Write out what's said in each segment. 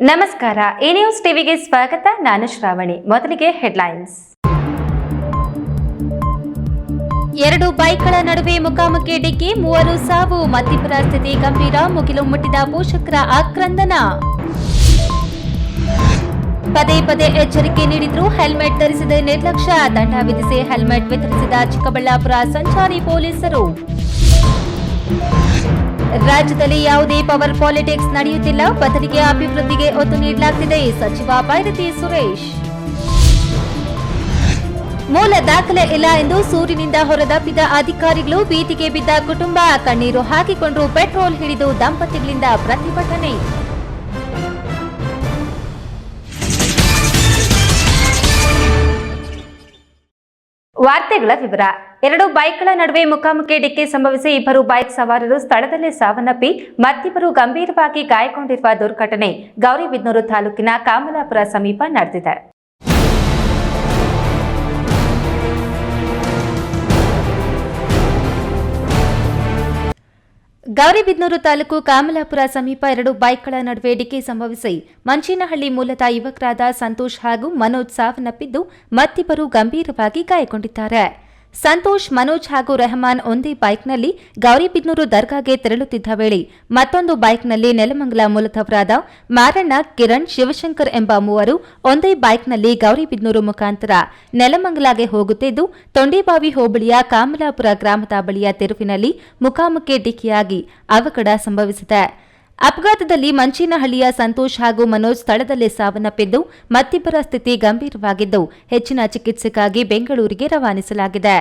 ನಮಸ್ಕಾರ. A news ಟಿವಿಗೆ ಸ್ವಾಗತ. ನಾನು ಶ್ರಾವಣಿ. ಮೊದಲಿಗೆ ಹೆಡ್ಲೈನ್ಸ್. ಎರಡು ಬೈಕ್ಗಳ ನಡುವೆ ಮುಖಾಮುಖಿ ಡಿಕ್ಕಿ, 3 ಸಾವು, ಮತ್ತಿಬ್ಬರ ಸ್ಥಿತಿ ಗಂಭೀರ, ಮುಗಿಲು ಮುಟ್ಟಿದ ಪೋಷಕರ ಆಕ್ರಂದನ. ಪದೇ ಪದೇ ಎಚ್ಚರಿಕೆ ನೀಡಿದ್ರೂ ಹೆಲ್ಮೆಟ್ ಧರಿಸದೆ ನಿರ್ಲಕ್ಷ್ಯ, ದಂಡ ವಿಧಿಸಿ ಹೆಲ್ಮೆಟ್ ವಿತರಿಸಿದ ಚಿಕ್ಕಬಳ್ಳಾಪುರ ಸಂಚಾರಿ ಪೊಲೀಸರು. ರಾಜ್ಯದಲ್ಲಿ ಯಾವುದೇ ಪವರ್ ಪಾಲಿಟಿಕ್ಸ್ ನಡೆಯುತ್ತಿಲ್ಲ, ಬದಲಿಗೆ ಅಭಿವೃದ್ಧಿಗೆ ಒತ್ತು ನೀಡಲಾಗುತ್ತಿದೆ, ಸಚಿವ ಬೈರತಿ ಸುರೇಶ್. ಮೂಲ ದಾಖಲೆ ಇಲ್ಲ ಎಂದು ಸೂರಿನಿಂದ ಹೊರದಬ್ಬಿದ ಅಧಿಕಾರಿಗಳು, ಬೀದಿಗೆ ಬಿದ್ದ ಕುಟುಂಬ, ಕಣ್ಣೀರು ಹಾಕಿಕೊಂಡ್ರು ಪೆಟ್ರೋಲ್ ಹಿಡಿದು ದಂಪತಿಗಳಿಂದ ಪ್ರತಿಭಟನೆ. ವಾರ್ತೆಗಳ ವಿವರ. 2 ಬೈಕ್ಗಳ ನಡುವೆ ಮುಖಾಮುಖಿ ಡಿಕ್ಕಿ ಸಂಭವಿಸಿ ಇಬ್ಬರು ಬೈಕ್ ಸವಾರರು ಸ್ಥಳದಲ್ಲೇ ಸಾವನ್ನಪ್ಪಿ ಮತ್ತಿಬ್ಬರು ಗಂಭೀರವಾಗಿ ಗಾಯಗೊಂಡಿರುವ ದುರ್ಘಟನೆ ಗೌರಿಬಿದನೂರು ತಾಲೂಕಿನ ಕಾಮಲಾಪುರ ಸಮೀಪ ನಡೆದಿದೆ. ಗೌರಿಬಿದನೂರು ತಾಲೂಕು ಕಾಮಲಾಪುರ ಸಮೀಪ 2 ಬೈಕ್ಗಳ ನಡುವೆ ಡಿಕ್ಕಿ ಸಂಭವಿಸಿ ಮಂಚೇನಹಳ್ಳಿ ಮೂಲದ ಯುವಕರಾದ ಸಂತೋಷ್ ಹಾಗೂ ಮನೋಜ್ ಸಾವನ್ನಪ್ಪಿದ್ದು ಮತ್ತಿಬ್ಬರು ಗಂಭೀರವಾಗಿ ಗಾಯಗೊಂಡಿದ್ದಾರೆ. ಸಂತೋಷ್, ಮನೋಜ್ ಹಾಗೂ ರೆಹಮಾನ್ ಒಂದೇ ಬೈಕ್ನಲ್ಲಿ ಗೌರಿಬಿದನೂರು ದರ್ಗಾಗೆ ತೆರಳುತ್ತಿದ್ದ ವೇಳೆ ಮತ್ತೊಂದು ಬೈಕ್ನಲ್ಲಿ ನೆಲಮಂಗಲ ಮೂಲದವರಾದ ಮಾರಣ್ಣ, ಕಿರಣ್, ಶಿವಶಂಕರ್ ಎಂಬ ಮೂವರು ಒಂದೇ ಬೈಕ್ನಲ್ಲಿ ಗೌರಿಬಿದನೂರು ಮುಖಾಂತರ ನೆಲಮಂಗಲಗೆ ಹೋಗುತ್ತಿದ್ದು ತೊಂಡೇಬಾವಿ ಹೋಬಳಿಯ ಕಾಮಲಾಪುರ ಗ್ರಾಮದ ಬಳಿಯ ತೆರುವಿನಲ್ಲಿ ಮುಖಾಮುಖಿ ಡಿಕ್ಕಿಯಾಗಿ ಅವಘಡ ಸಂಭವಿಸಿದೆ. ಅಪಘಾತದಲ್ಲಿ ಮಂಚೇನಹಳ್ಳಿಯ ಸಂತೋಷ್ ಹಾಗೂ ಮನೋಜ್ ಸ್ಥಳದಲ್ಲೇ ಸಾವನ್ನಪ್ಪಿದ್ದು ಮತ್ತಿಬ್ಬರ ಸ್ಥಿತಿ ಗಂಭೀರವಾಗಿದ್ದು ಹೆಚ್ಚಿನ ಚಿಕಿತ್ಸೆಗಾಗಿ ಬೆಂಗಳೂರಿಗೆ ರವಾನಿಸಲಾಗಿದೆ.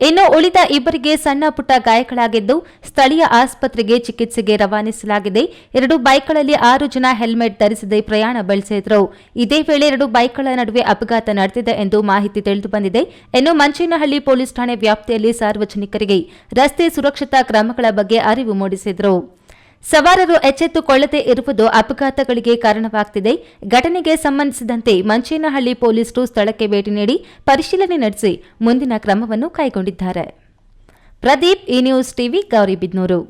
ಇನ್ನು ಉಳಿದ ಇಬ್ಬರಿಗೆ ಸಣ್ಣ ಪುಟ್ಟ ಗಾಯಗಳಾಗಿದ್ದು ಸ್ಥಳೀಯ ಆಸ್ಪತ್ರೆಗೆ ಚಿಕಿತ್ಸೆಗೆ ರವಾನಿಸಲಾಗಿದೆ. 2 ಬೈಕ್ಗಳಲ್ಲಿ 6 ಜನ ಹೆಲ್ಮೆಟ್ ಧರಿಸದೆ ಪ್ರಯಾಣ ಬೆಳೆಸಿದ್ರು. ಇದೇ ವೇಳೆ 2 ಬೈಕ್ಗಳ ನಡುವೆ ಅಪಘಾತ ನಡೆದಿದೆ ಎಂದು ಮಾಹಿತಿ ತಿಳಿದುಬಂದಿದೆ. ಇನ್ನು ಮಂಚೇನಹಳ್ಳಿ ಪೊಲೀಸ್ ಠಾಣೆ ವ್ಯಾಪ್ತಿಯಲ್ಲಿ ಸಾರ್ವಜನಿಕರಿಗೆ ರಸ್ತೆ ಸುರಕ್ಷತಾ ಕ್ರಮಗಳ ಬಗ್ಗೆ ಅರಿವು ಮೂಡಿಸಿದರು. ಸವಾರರು ಎಚ್ಚೆತ್ತುಕೊಳ್ಳದೇ ಇರುವುದು ಅಪಘಾತಗಳಿಗೆ ಕಾರಣವಾಗುತ್ತಿದೆ. ಘಟನೆಗೆ ಸಂಬಂಧಿಸಿದಂತೆ ಮಂಚೇನಹಳ್ಳಿ ಪೊಲೀಸರು ಸ್ಥಳಕ್ಕೆ ಭೇಟಿ ನೀಡಿ ಪರಿಶೀಲನೆ ನಡೆಸಿ ಮುಂದಿನ ಕ್ರಮವನ್ನು ಕೈಗೊಂಡಿದ್ದಾರೆ. Pradeep, A News TV, Gauribidanur.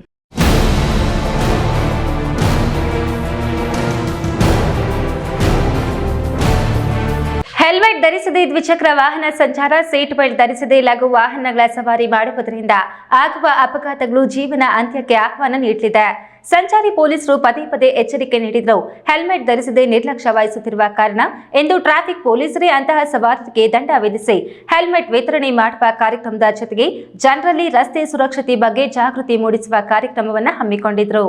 Helmet ಧರಿಸದೆ ದ್ವಿಚಕ್ರ ವಾಹನ ಸಂಚಾರ, ಸೀಟ್ ಬೆಲ್ಟ್ ಧರಿಸದೆ ಲಘು ವಾಹನಗಳ ಸವಾರಿ ಮಾಡುವುದರಿಂದ ಆಗುವ ಅಪಘಾತಗಳು ಜೀವನ ಅಂತ್ಯಕ್ಕೆ ಆಹ್ವಾನ ನೀಡಲಿದೆ. ಸಂಚಾರಿ ಪೊಲೀಸರು ಪದೇ ಪದೇ ಎಚ್ಚರಿಕೆ ನೀಡಿದ್ರು ಹೆಲ್ಮೆಟ್ ಧರಿಸದೆ ನಿರ್ಲಕ್ಷ್ಯ ವಹಿಸುತ್ತಿರುವ ಕಾರಣ ಇಂದು ಟ್ರಾಫಿಕ್ ಪೊಲೀಸರೇ ಅಂತಹ ಸವಾರರಿಗೆ ದಂಡ ವಿಧಿಸಿ ಹೆಲ್ಮೆಟ್ ವಿತರಣೆ ಮಾಡುವ ಕಾರ್ಯಕ್ರಮದ ಜೊತೆಗೆ ಜನರಲ್ಲಿ ರಸ್ತೆ ಸುರಕ್ಷತೆ ಬಗ್ಗೆ ಜಾಗೃತಿ ಮೂಡಿಸುವ ಕಾರ್ಯಕ್ರಮವನ್ನು ಹಮ್ಮಿಕೊಂಡಿದ್ರು.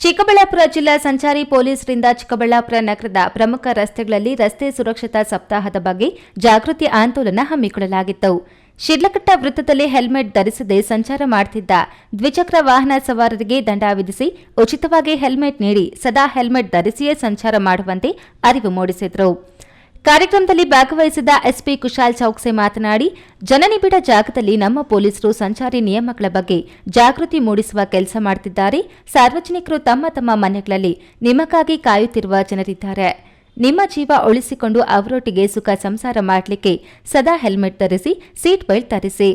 ಚಿಕ್ಕಬಳ್ಳಾಪುರ ಜಿಲ್ಲಾ ಸಂಚಾರಿ ಪೊಲೀಸರಿಂದ ಚಿಕ್ಕಬಳ್ಳಾಪುರ ನಗರದ ಪ್ರಮುಖ ರಸ್ತೆಗಳಲ್ಲಿ ರಸ್ತೆ ಸುರಕ್ಷತಾ ಸಪ್ತಾಹದ ಬಗ್ಗೆ ಜಾಗೃತಿ ಆಂದೋಲನ ಹಮ್ಮಿಕೊಳ್ಳಲಾಗಿತ್ತು. ಶಿಡ್ಲಘಟ್ಟ ವೃತ್ತದಲ್ಲಿ ಹೆಲ್ಮೆಟ್ ಧರಿಸದೆ ಸಂಚಾರ ಮಾಡುತ್ತಿದ್ದ ದ್ವಿಚಕ್ರ ವಾಹನ ಸವಾರರಿಗೆ ದಂಡ ವಿಧಿಸಿ ಉಚಿತವಾಗಿ ಹೆಲ್ಮೆಟ್ ನೀಡಿ ಸದಾ ಹೆಲ್ಮೆಟ್ ಧರಿಸಿಯೇ ಸಂಚಾರ ಮಾಡುವಂತೆ ಅರಿವು ಮೂಡಿಸಿದರು. ಕಾರ್ಯಕ್ರಮದಲ್ಲಿ ಭಾಗವಹಿಸಿದ ಎಸ್ಪಿ ಕುಶಾಲ್ ಚೌಕ್ಸೆ ಮಾತನಾಡಿ, ಜನನಿಬಿಡ ಜಾಗದಲ್ಲಿ ನಮ್ಮ ಪೊಲೀಸರು ಸಂಚಾರಿ ನಿಯಮಗಳ ಬಗ್ಗೆ ಜಾಗೃತಿ ಮೂಡಿಸುವ ಕೆಲಸ ಮಾಡುತ್ತಿದ್ದಾರೆ. ಸಾರ್ವಜನಿಕರು ತಮ್ಮ ತಮ್ಮ ಮನೆಗಳಲ್ಲಿ ನಿಮಗಾಗಿ ಕಾಯುತ್ತಿರುವ ಜನರಿದ್ದಾರೆ. ನಿಮ್ಮ ಜೀವ ಉಳಿಸಿಕೊಂಡು ಅವರೊಟ್ಟಿಗೆ ಸುಖ ಸಂಸಾರ ಮಾಡಲಿಕ್ಕೆ ಸದಾ ಹೆಲ್ಮೆಟ್ ಧರಿಸಿ, ಸೀಟ್ ಬೆಲ್ಟ್ ಧರಿಸಿ.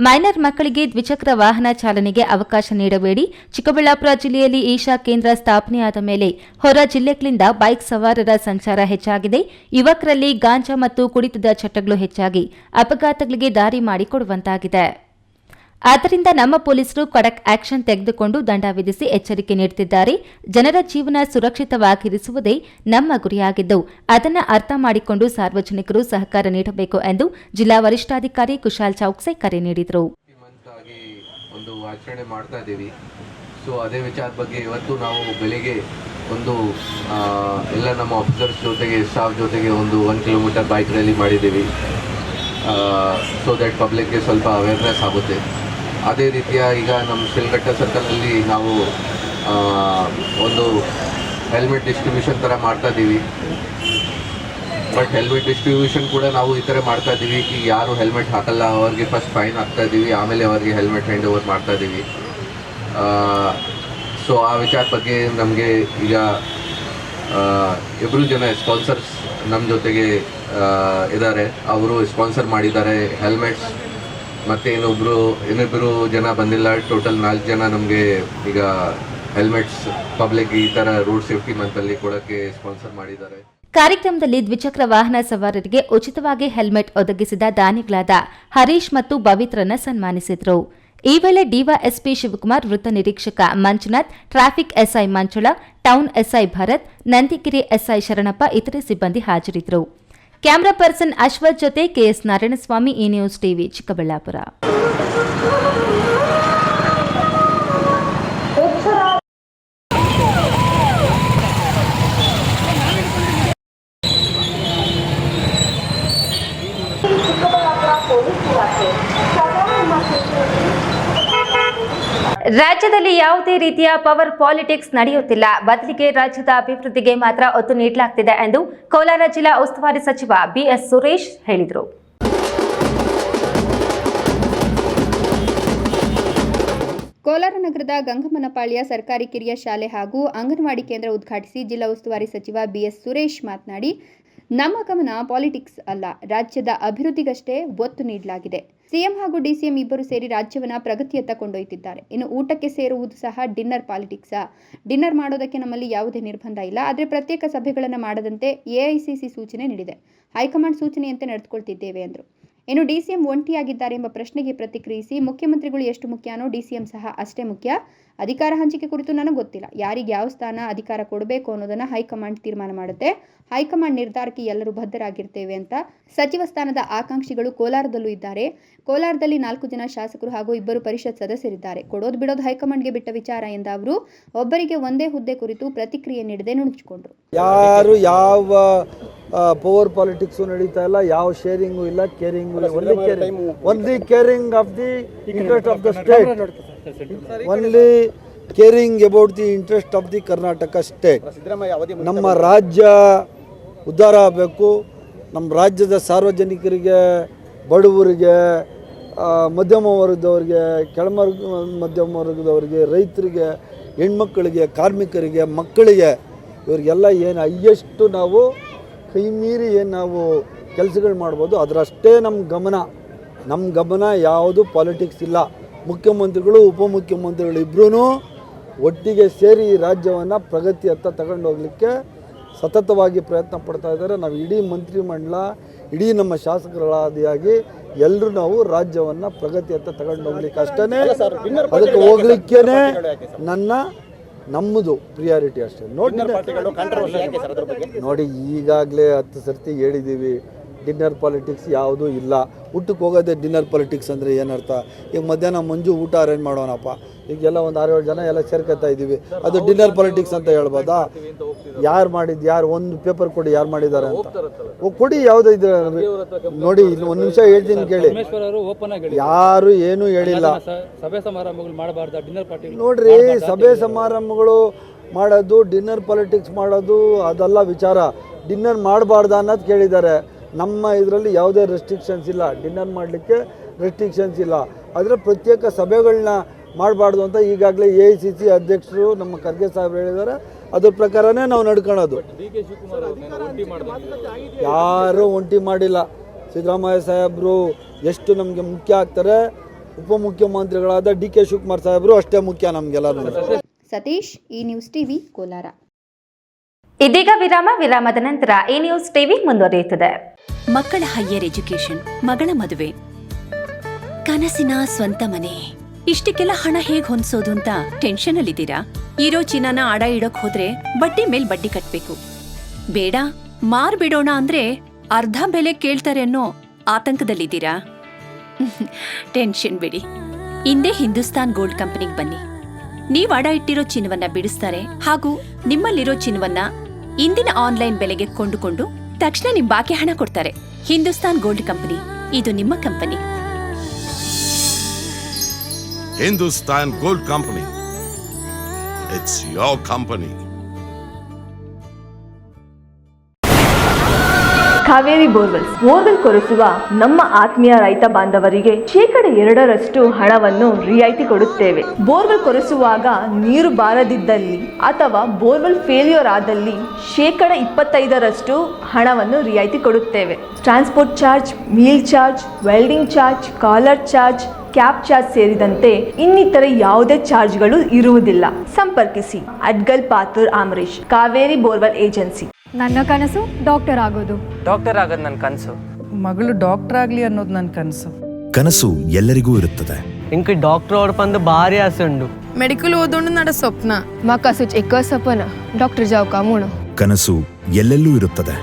ಮೈನರ್ ಮಕ್ಕಳಿಗೆ ದ್ವಿಚಕ್ರ ವಾಹನ ಚಾಲನೆಗೆ ಅವಕಾಶ ನೀಡಬೇಡಿ. ಚಿಕ್ಕಬಳ್ಳಾಪುರ ಜಿಲ್ಲೆಯಲ್ಲಿ ಈಶಾ ಕೇಂದ್ರ ಸ್ಥಾಪನೆಯಾದ ಮೇಲೆ ಹೊರ ಜಿಲ್ಲೆಗಳಿಂದ ಬೈಕ್ ಸವಾರರ ಸಂಚಾರ ಹೆಚ್ಚಾಗಿದೆ. ಯುವಕರಲ್ಲಿ ಗಾಂಜಾ ಮತ್ತು ಕುಡಿತದ ಚಟಗಳು ಹೆಚ್ಚಾಗಿ ಅಪಘಾತಗಳಿಗೆ ದಾರಿ ಮಾಡಿಕೊಡುವಂತಾಗಿದೆ. ಆದ್ದರಿಂದ ನಮ್ಮ ಪೊಲೀಸರು ಖಡಕ್ ಆಕ್ಷನ್ ತೆಗೆದುಕೊಂಡು ದಂಡ ವಿಧಿಸಿ ಎಚ್ಚರಿಕೆ ನೀಡುತ್ತಿದ್ದಾರೆ. ಜನರ ಜೀವನ ಸುರಕ್ಷಿತವಾಗಿರಿಸುವುದೇ ನಮ್ಮ ಗುರಿಯಾಗಿದ್ದು ಅದನ್ನು ಅರ್ಥ ಮಾಡಿಕೊಂಡು ಸಾರ್ವಜನಿಕರು ಸಹಕಾರ ನೀಡಬೇಕು ಎಂದು ಜಿಲ್ಲಾ ವರಿಷ್ಠಾಧಿಕಾರಿ ಕುಶಾಲ್ ಚೌಕ್ಸೆ ಕರೆ ನೀಡಿದರು. ಒಂದು ಆಚರಣೆ ಮಾಡ್ತಾ ಇದ್ದೀವಿ. ಸೊ ಅದೇ ವಿಚಾರದ ಬಗ್ಗೆ ಇವತ್ತು ನಾವು ಬೆಳಿಗ್ಗೆ ಒಂದು ಎಲ್ಲ ನಮ್ಮ ಆಫೀಸರ್ಸ್ ಜೊತೆಗೆ ಸ್ಟಾಫ್ ಜೊತೆಗೆ ಒಂದು 1 ಕಿಲೋಮೀಟರ್ ಬೈಕ್ ರ್ಯಾಲಿ ಮಾಡಿದ್ದೀವಿ. ಸೊ ದ್ಯಾಟ್ ಪಬ್ಲಿಕ್ಗೆ ಸ್ವಲ್ಪ ಅವೇರ್ನೆಸ್ ಆಗುತ್ತೆ. ಅದೇ ರೀತಿಯ ಈಗ ನಮ್ಮ ಶಿಲ್ಘಟ್ಟ ಸರ್ಕಲಲ್ಲಿ ನಾವು ಒಂದು ಹೆಲ್ಮೆಟ್ ಡಿಸ್ಟ್ರಿಬ್ಯೂಷನ್ ಥರ ಮಾಡ್ತಾ ಇದ್ದೀವಿ. ಬಟ್ ಹೆಲ್ಮೆಟ್ ಡಿಸ್ಟ್ರಿಬ್ಯೂಷನ್ ಕೂಡ ನಾವು ಈ ಥರ ಮಾಡ್ತಾ ಇದ್ದೀವಿ. ಈಗ ಯಾರು ಹೆಲ್ಮೆಟ್ ಹಾಕಲ್ಲ ಅವ್ರಿಗೆ ಫಸ್ಟ್ ಫೈನ್ ಹಾಕ್ತಾ ಇದ್ದೀವಿ, ಆಮೇಲೆ ಅವ್ರಿಗೆ ಹೆಲ್ಮೆಟ್ ಹ್ಯಾಂಡ್ ಓವರ್ ಮಾಡ್ತಾ ಇದ್ದೀವಿ. ಸೊ ಆ ವಿಚಾರ ಬಗ್ಗೆ ನಮಗೆ ಈಗ ಇಬ್ಬರು ಜನ ಸ್ಪಾನ್ಸರ್ಸ್ ನಮ್ಮ ಜೊತೆಗೆ ಇದ್ದಾರೆ. ಅವರು ಸ್ಪಾನ್ಸರ್ ಮಾಡಿದ್ದಾರೆ ಹೆಲ್ಮೆಟ್ಸ್, ಮತ್ತು ಇನ್ನಿಬ್ಬರು ಜನ ಬಂದಿಲ್ಲ. ಟೋಟಲ್ 4 ಜನ ನಮಗೆ ಈಗ ಹೆಲ್ಮೆಟ್ಸ್ ಪಬ್ಲಿಕ್ ಈ ಥರ ರೋಡ್ ಸೇಫ್ಟಿ ಮಂತಲ್ಲಿ ಕೊಡೋಕ್ಕೆ ಸ್ಪಾನ್ಸರ್ ಮಾಡಿದ್ದಾರೆ. ಕಾರ್ಯಕ್ರಮದಲ್ಲಿ ದ್ವಿಚಕ್ರ ವಾಹನ ಸವಾರರಿಗೆ ಉಚಿತವಾಗಿ ಹೆಲ್ಮೆಟ್ ಒದಗಿಸಿದ ದಾನಿಗಳಾದ ಹರೀಶ್ ಮತ್ತು ಪವಿತ್ರನ ಸನ್ಮಾನಿಸಿದರು. ಈ ವೇಳೆ ಡಿವೈಎಸ್ಪಿ ಶಿವಕುಮಾರ್, ವೃತ್ತ ನಿರೀಕ್ಷಕ Manjunath, traffic SI Manjula, town SI Bharath, Nandigiri SI Sharanappa ಇತರೆ ಸಿಬ್ಬಂದಿ ಹಾಜರಿದ್ದರು. ಕ್ಯಾಮರಾ ಪರ್ಸನ್ ಅಶ್ವಥ್ ಜೊತೆ ಕೆಎಸ್ ನಾರಾಯಣಸ್ವಾಮಿ, ಈ ನ್ಯೂಸ್ ಟಿವಿ, ಚಿಕ್ಕಬಳ್ಳಾಪುರ. ರಾಜ್ಯದಲ್ಲಿ ಯಾವುದೇ ರೀತಿಯ ಪವರ್ ಪಾಲಿಟಿಕ್ಸ್ ನಡೆಯುತ್ತಿಲ್ಲ, ಬದಲಿಗೆ ರಾಜ್ಯದ ಅಭಿವೃದ್ಧಿಗೆ ಮಾತ್ರ ಒತ್ತು ನೀಡಲಾಗುತ್ತಿದೆ ಎಂದು ಕೋಲಾರ ಜಿಲ್ಲಾ ಉಸ್ತುವಾರಿ ಸಚಿವ ಬಿಎಸ್ ಸುರೇಶ್ ಹೇಳಿದರು. ಕೋಲಾರ ನಗರದ ಗಂಗಮ್ಮನಪಾಳ್ಯ ಸರ್ಕಾರಿ ಕಿರಿಯ ಶಾಲೆ ಹಾಗೂ ಅಂಗನವಾಡಿ ಕೇಂದ್ರ ಉದ್ಘಾಟಿಸಿ ಜಿಲ್ಲಾ ಉಸ್ತುವಾರಿ ಸಚಿವ ಬಿಎಸ್ ಸುರೇಶ್ ಮಾತನಾಡಿ, ನಮ್ಮ ಗಮನ ಪಾಲಿಟಿಕ್ಸ್ ಅಲ್ಲ, ರಾಜ್ಯದ ಅಭಿವೃದ್ಧಿಗಷ್ಟೇ ಒತ್ತು ನೀಡಲಾಗಿದೆ. ಸಿಎಂ ಹಾಗೂ ಡಿಸಿಎಂ ಇಬ್ಬರು ಸೇರಿ ರಾಜ್ಯವನ್ನ ಪ್ರಗತಿಯತ್ತ ಕೊಂಡೊಯ್ತಿದ್ದಾರೆ. ಇನ್ನು ಊಟಕ್ಕೆ ಸೇರುವುದು ಸಹ ಡಿನ್ನರ್ ಪಾಲಿಟಿಕ್ಸಾ? ಡಿನ್ನರ್ ಮಾಡೋದಕ್ಕೆ ನಮ್ಮಲ್ಲಿ ಯಾವುದೇ ನಿರ್ಬಂಧ ಇಲ್ಲ. ಆದರೆ ಪ್ರತ್ಯೇಕ ಸಭೆಗಳನ್ನು ಮಾಡದಂತೆ ಎಐಸಿಸಿ ಸೂಚನೆ ನೀಡಿದೆ. ಹೈಕಮಾಂಡ್ ಸೂಚನೆಯಂತೆ ನಡೆದುಕೊಳ್ತಿದ್ದೇವೆ ಎಂದರು. ಇನ್ನು ಡಿಸಿಎಂ ಒಂಟಿಯಾಗಿದ್ದಾರೆ ಎಂಬ ಪ್ರಶ್ನೆಗೆ ಪ್ರತಿಕ್ರಿಯಿಸಿ, ಮುಖ್ಯಮಂತ್ರಿಗಳು ಎಷ್ಟು ಮುಖ್ಯನೋ ಡಿಸಿಎಂ ಸಹ ಅಷ್ಟೇ ಮುಖ್ಯ. ಅಧಿಕಾರ ಹಂಚಿಕೆ ಕುರಿತು ನನಗೆ ಗೊತ್ತಿಲ್ಲ. ಯಾರಿಗೆ ಯಾವ ಸ್ಥಾನ ಅಧಿಕಾರ ಕೊಡಬೇಕು ಅನ್ನೋದನ್ನು ಹೈಕಮಾಂಡ್ ತೀರ್ಮಾನ ಮಾಡುತ್ತೆ. ಹೈಕಮಾಂಡ್ ನಿರ್ಧಾರಕ್ಕೆ ಎಲ್ಲರೂ ಬದ್ಧರಾಗಿರ್ತೇವೆ ಅಂತ. ಸಚಿವ ಸ್ಥಾನದ ಆಕಾಂಕ್ಷಿಗಳು ಕೋಲಾರದಲ್ಲೂ ಇದ್ದಾರೆ. ಕೋಲಾರದಲ್ಲಿ 4 ಜನ ಶಾಸಕರು ಹಾಗೂ 2 ಪರಿಷತ್ ಸದಸ್ಯರಿದ್ದಾರೆ. ಕೊಡೋದು ಬಿಡೋದು ಹೈಕಮಾಂಡ್ಗೆ ಬಿಟ್ಟ ವಿಚಾರ ಎಂದ ಅವರು ಒಬ್ಬರಿಗೆ ಒಂದೇ ಹುದ್ದೆ ಕುರಿತು ಪ್ರತಿಕ್ರಿಯೆ ನೀಡದೆ ನುಣುಚಿಕೊಂಡರು. ಯಾರು ಯಾವ ಪವರ್ ಪಾಲಿಟಿಕ್ಸು ನಡೀತಾ ಇಲ್ಲ, ಯಾವ ಶೇರಿಂಗು ಇಲ್ಲ, ಕೇರಿಂಗು ಇಲ್ಲ. Only caring of the interest of the state, only caring about the interest of the Karnataka state. ನಮ್ಮ ರಾಜ್ಯ ಉದ್ಧಾರ ಆಗಬೇಕು. ನಮ್ಮ ರಾಜ್ಯದ ಸಾರ್ವಜನಿಕರಿಗೆ, ಬಡವರಿಗೆ, ಮಧ್ಯಮ ವರ್ಗದವರಿಗೆ, ಮಧ್ಯಮ ವರ್ಗದವರಿಗೆ, ರೈತರಿಗೆ, ಹೆಣ್ಮಕ್ಕಳಿಗೆ, ಕಾರ್ಮಿಕರಿಗೆ, ಮಕ್ಕಳಿಗೆ, ಇವರಿಗೆಲ್ಲ ಏನು ಹೈಯೆಸ್ಟು ನಾವು ಕೈ ಮೀರಿ ಏನು ನಾವು ಕೆಲಸಗಳು ಮಾಡ್ಬೋದು ಅದರಷ್ಟೇ ನಮ್ಮ ಗಮನ ಯಾವುದು ಪಾಲಿಟಿಕ್ಸ್ ಇಲ್ಲ. ಮುಖ್ಯಮಂತ್ರಿಗಳು, ಉಪಮುಖ್ಯಮಂತ್ರಿಗಳು ಇಬ್ಬರೂ ಒಟ್ಟಿಗೆ ಸೇರಿ ಈ ರಾಜ್ಯವನ್ನು ಪ್ರಗತಿಯತ್ತ ತಗೊಂಡು ಹೋಗಲಿಕ್ಕೆ ಸತತವಾಗಿ ಪ್ರಯತ್ನ ಪಡ್ತಾ ಇದ್ದಾರೆ. ನಾವು ಇಡೀ ಮಂತ್ರಿಮಂಡಲ, ಇಡೀ ನಮ್ಮ ಶಾಸಕರಾದಿಯಾಗಿ ಎಲ್ಲರೂ ನಾವು ರಾಜ್ಯವನ್ನು ಪ್ರಗತಿಯತ್ತ ತಗೊಂಡು ಹೋಗ್ಲಿಕ್ಕೆ ಅಷ್ಟೇ, ಅದಕ್ಕೆ ಹೋಗ್ಲಿಕ್ಕೇನೆ ನಮ್ಮದು ಪ್ರಿಯಾರಿಟಿ ಅಷ್ಟೇ. ನೋಡಿ ಈಗಾಗಲೇ 10 ಸರ್ತಿ ಹೇಳಿದ್ದೀವಿ, ಡಿನ್ನರ್ ಪಾಲಿಟಿಕ್ಸ್ ಯಾವುದೂ ಇಲ್ಲ. ಊಟಕ್ಕೆ ಹೋಗೋದೇ ಡಿನ್ನರ್ ಪಾಲಿಟಿಕ್ಸ್ ಅಂದರೆ ಏನರ್ಥ? ಈಗ ಮಧ್ಯಾಹ್ನ ಮಂಜು ಊಟ ಅರೇಂಜ್ ಮಾಡೋಣಪ್ಪ, ಈಗೆಲ್ಲ ಒಂದು 6-7 ಜನ ಎಲ್ಲ ಸೇರ್ಕೊತಾ ಇದ್ದೀವಿ, ಅದು ಡಿನ್ನರ್ ಪಾಲಿಟಿಕ್ಸ್ ಅಂತ ಹೇಳ್ಬೋದಾ? ಯಾರು ಒಂದು ಪೇಪರ್ ಕೊಡಿ, ಯಾರು ಮಾಡಿದ್ದಾರೆ ಅಂತ ಕೊಡಿ, ಯಾವುದೋ ಇದೆ ನೋಡಿ. ಇಲ್ಲಿ 1 ನಿಮಿಷ ಹೇಳ್ತೀನಿ ಕೇಳಿ, ಯಾರು ಏನೂ ಹೇಳಿಲ್ಲ. ನೋಡ್ರಿ, ಸಭೆ ಸಮಾರಂಭಗಳು ಮಾಡೋದು, ಡಿನ್ನರ್ ಪಾಲಿಟಿಕ್ಸ್ ಮಾಡೋದು ಅದೆಲ್ಲ ವಿಚಾರ. ಡಿನ್ನರ್ ಮಾಡಬಾರ್ದ ಅನ್ನೋದು ಕೇಳಿದ್ದಾರೆ. ನಮ್ಮ ಇದರಲ್ಲಿ ಯಾವುದೇ ರೆಸ್ಟ್ರಿಕ್ಷನ್ಸ್ ಇಲ್ಲ, ಡಿನ್ನರ್ ಮಾಡಲಿಕ್ಕೆ ರೆಸ್ಟ್ರಿಕ್ಷನ್ಸ್ ಇಲ್ಲ. ಆದರೆ ಪ್ರತ್ಯೇಕ ಸಭೆಗಳನ್ನ ಮಾಡಬಾರ್ದು ಅಂತ ಈಗಾಗಲೇ ಎಐಸಿಸಿ ಅಧ್ಯಕ್ಷರು ನಮ್ಮ ಖರ್ಗೆ ಸಾಹೇಬರು ಹೇಳಿದ್ದಾರೆ. ಅದ್ರ ಪ್ರಕಾರನೇ ನಾವು ನಡ್ಕೊಳ್ಳೋದು. ಯಾರೂ ಒಂಟಿ ಮಾಡಿಲ್ಲ. ಸಿದ್ದರಾಮಯ್ಯ ಸಾಹೇಬರು ಎಷ್ಟು ನಮಗೆ ಮುಖ್ಯ ಆಗ್ತಾರೆ, ಉಪಮುಖ್ಯಮಂತ್ರಿಗಳಾದ ಡಿ ಕೆ ಶಿವಕುಮಾರ್ ಸಾಹೇಬರು ಅಷ್ಟೇ ಮುಖ್ಯ ನಮಗೆಲ್ಲರೂ. ಸತೀಶ್, ಈ ನ್ಯೂಸ್ ಟಿವಿ, ಕೋಲಾರ. ಇದೀಗ ವಿರಾಮದ ನಂತರ ಈ ನ್ಯೂಸ್ ಟಿವಿ ಮುಂದುವರಿಯುತ್ತದೆ. ಮಕ್ಕಳ ಹೈಯರ್ ಎಜುಕೇಶನ್, ಮಗಳ ಮದುವೆ, ಕನಸಿನ ಸ್ವಂತ ಮನೆ, ಇಷ್ಟಕ್ಕೆಲ್ಲ ಹಣ ಹೇಗ್ ಹೊಂದ್ಸೋದು ಅಂತ ಟೆನ್ಷನ್ ಅಲ್ಲಿದ್ದೀರಾ? ಇರೋ ಚಿನ್ನನ ಅಡ ಇಡೋಕ್ ಹೋದ್ರೆ ಬಡ್ಡಿ ಮೇಲ್ ಬಡ್ಡಿ ಕಟ್ಬೇಕು. ಬೇಡ, ಮಾರ್ಬಿಡೋಣ ಅಂದ್ರೆ ಅರ್ಧ ಬೆಲೆ ಕೇಳ್ತಾರೆ ಅನ್ನೋ ಆತಂಕದಲ್ಲಿದ್ದೀರಾ? ಟೆನ್ಷನ್ ಬಿಡಿ, ಇಂದೇ ಹಿಂದೂಸ್ತಾನ್ ಗೋಲ್ಡ್ ಕಂಪನಿಗೆ ಬನ್ನಿ. ನೀವ್ ಅಡ ಇಟ್ಟಿರೋ ಚಿನ್ನವನ್ನ ಬಿಡಿಸ್ತಾರೆ ಹಾಗೂ ನಿಮ್ಮಲ್ಲಿರೋ ಚಿನ್ನವನ್ನ ಇಂದಿನ ಆನ್ಲೈನ್ ಬೆಲೆಗೆ ಕೊಂಡುಕೊಂಡು ತಕ್ಷಣ ನಿಮ್ ಬಾಕಿ ಹಣ ಕೊಡ್ತಾರೆ. ಹಿಂದೂಸ್ತಾನ್ ಗೋಲ್ಡ್ ಕಂಪನಿ, ಇದು ನಿಮ್ಮ company. Hindustan gold company, it's your company. Kaveri borewell ಕೊರೆಸುವ ನಮ್ಮ ಆತ್ಮೀಯ ರೈತ ಬಾಂಧವರಿಗೆ 2% ಹಣವನ್ನು ರಿಯಾಯಿತಿ ಕೊಡುತ್ತೇವೆ. ಬೋರ್ವೆಲ್ ಕೊರೆಸುವಾಗ ನೀರು ಬಾರದಿದ್ದಲ್ಲಿ ಅಥವಾ ಬೋರ್ವೆಲ್ ಫೇಲ್ಯೂರ್ ಆದಲ್ಲಿ 25% ಹಣವನ್ನು ರಿಯಾಯಿತಿ ಕೊಡುತ್ತೇವೆ. Transport charge, meal charge, welding charge, caller charge, cab charge ಸೇರಿದಂತೆ ಇನ್ನಿತರ ಯಾವುದೇ ಚಾರ್ಜ್ಗಳು ಇರುವುದಿಲ್ಲ. ಸಂಪರ್ಕಿಸಿ ಅಡ್ಗಲ್ ಪಾತೂರ್ ಆಮರೇಶ್, ಕಾವೇರಿ ಬೋರ್ವೆಲ್ ಏಜೆನ್ಸಿ. ನನ್ನ ಕನಸು ಡಾಕ್ಟರ್ ಆಗೋದು ನನ್ನ ಕನಸು. ಮಗಳು ಡಾಕ್ಟರ್ ಆಗಲಿ ಅನ್ನೋದು ನನ್ನ ಕನಸು. ಕನಸು ಎಲ್ಲರಿಗೂ ಇರುತ್ತದೆ. ಇಂಕ ಡಾಕ್ಟರ್ ಓಡ್ಪಂದು ಭಾರಿ ಆಸೆ ಉಂಡು. ಮೆಡಿಕಲ್ ಓದೋಣ ನಡ ಸ್ವಪ್ನ. ಮಾ ಕಸುಚ್ ಎಕ್ಕ ಸಪನ ಡಾಕ್ಟರ್ ಜಾವ್ ಕಾಮೂಣ. ಕನಸು ಎಲ್ಲೆಲ್ಲೂ ಇರುತ್ತದೆ.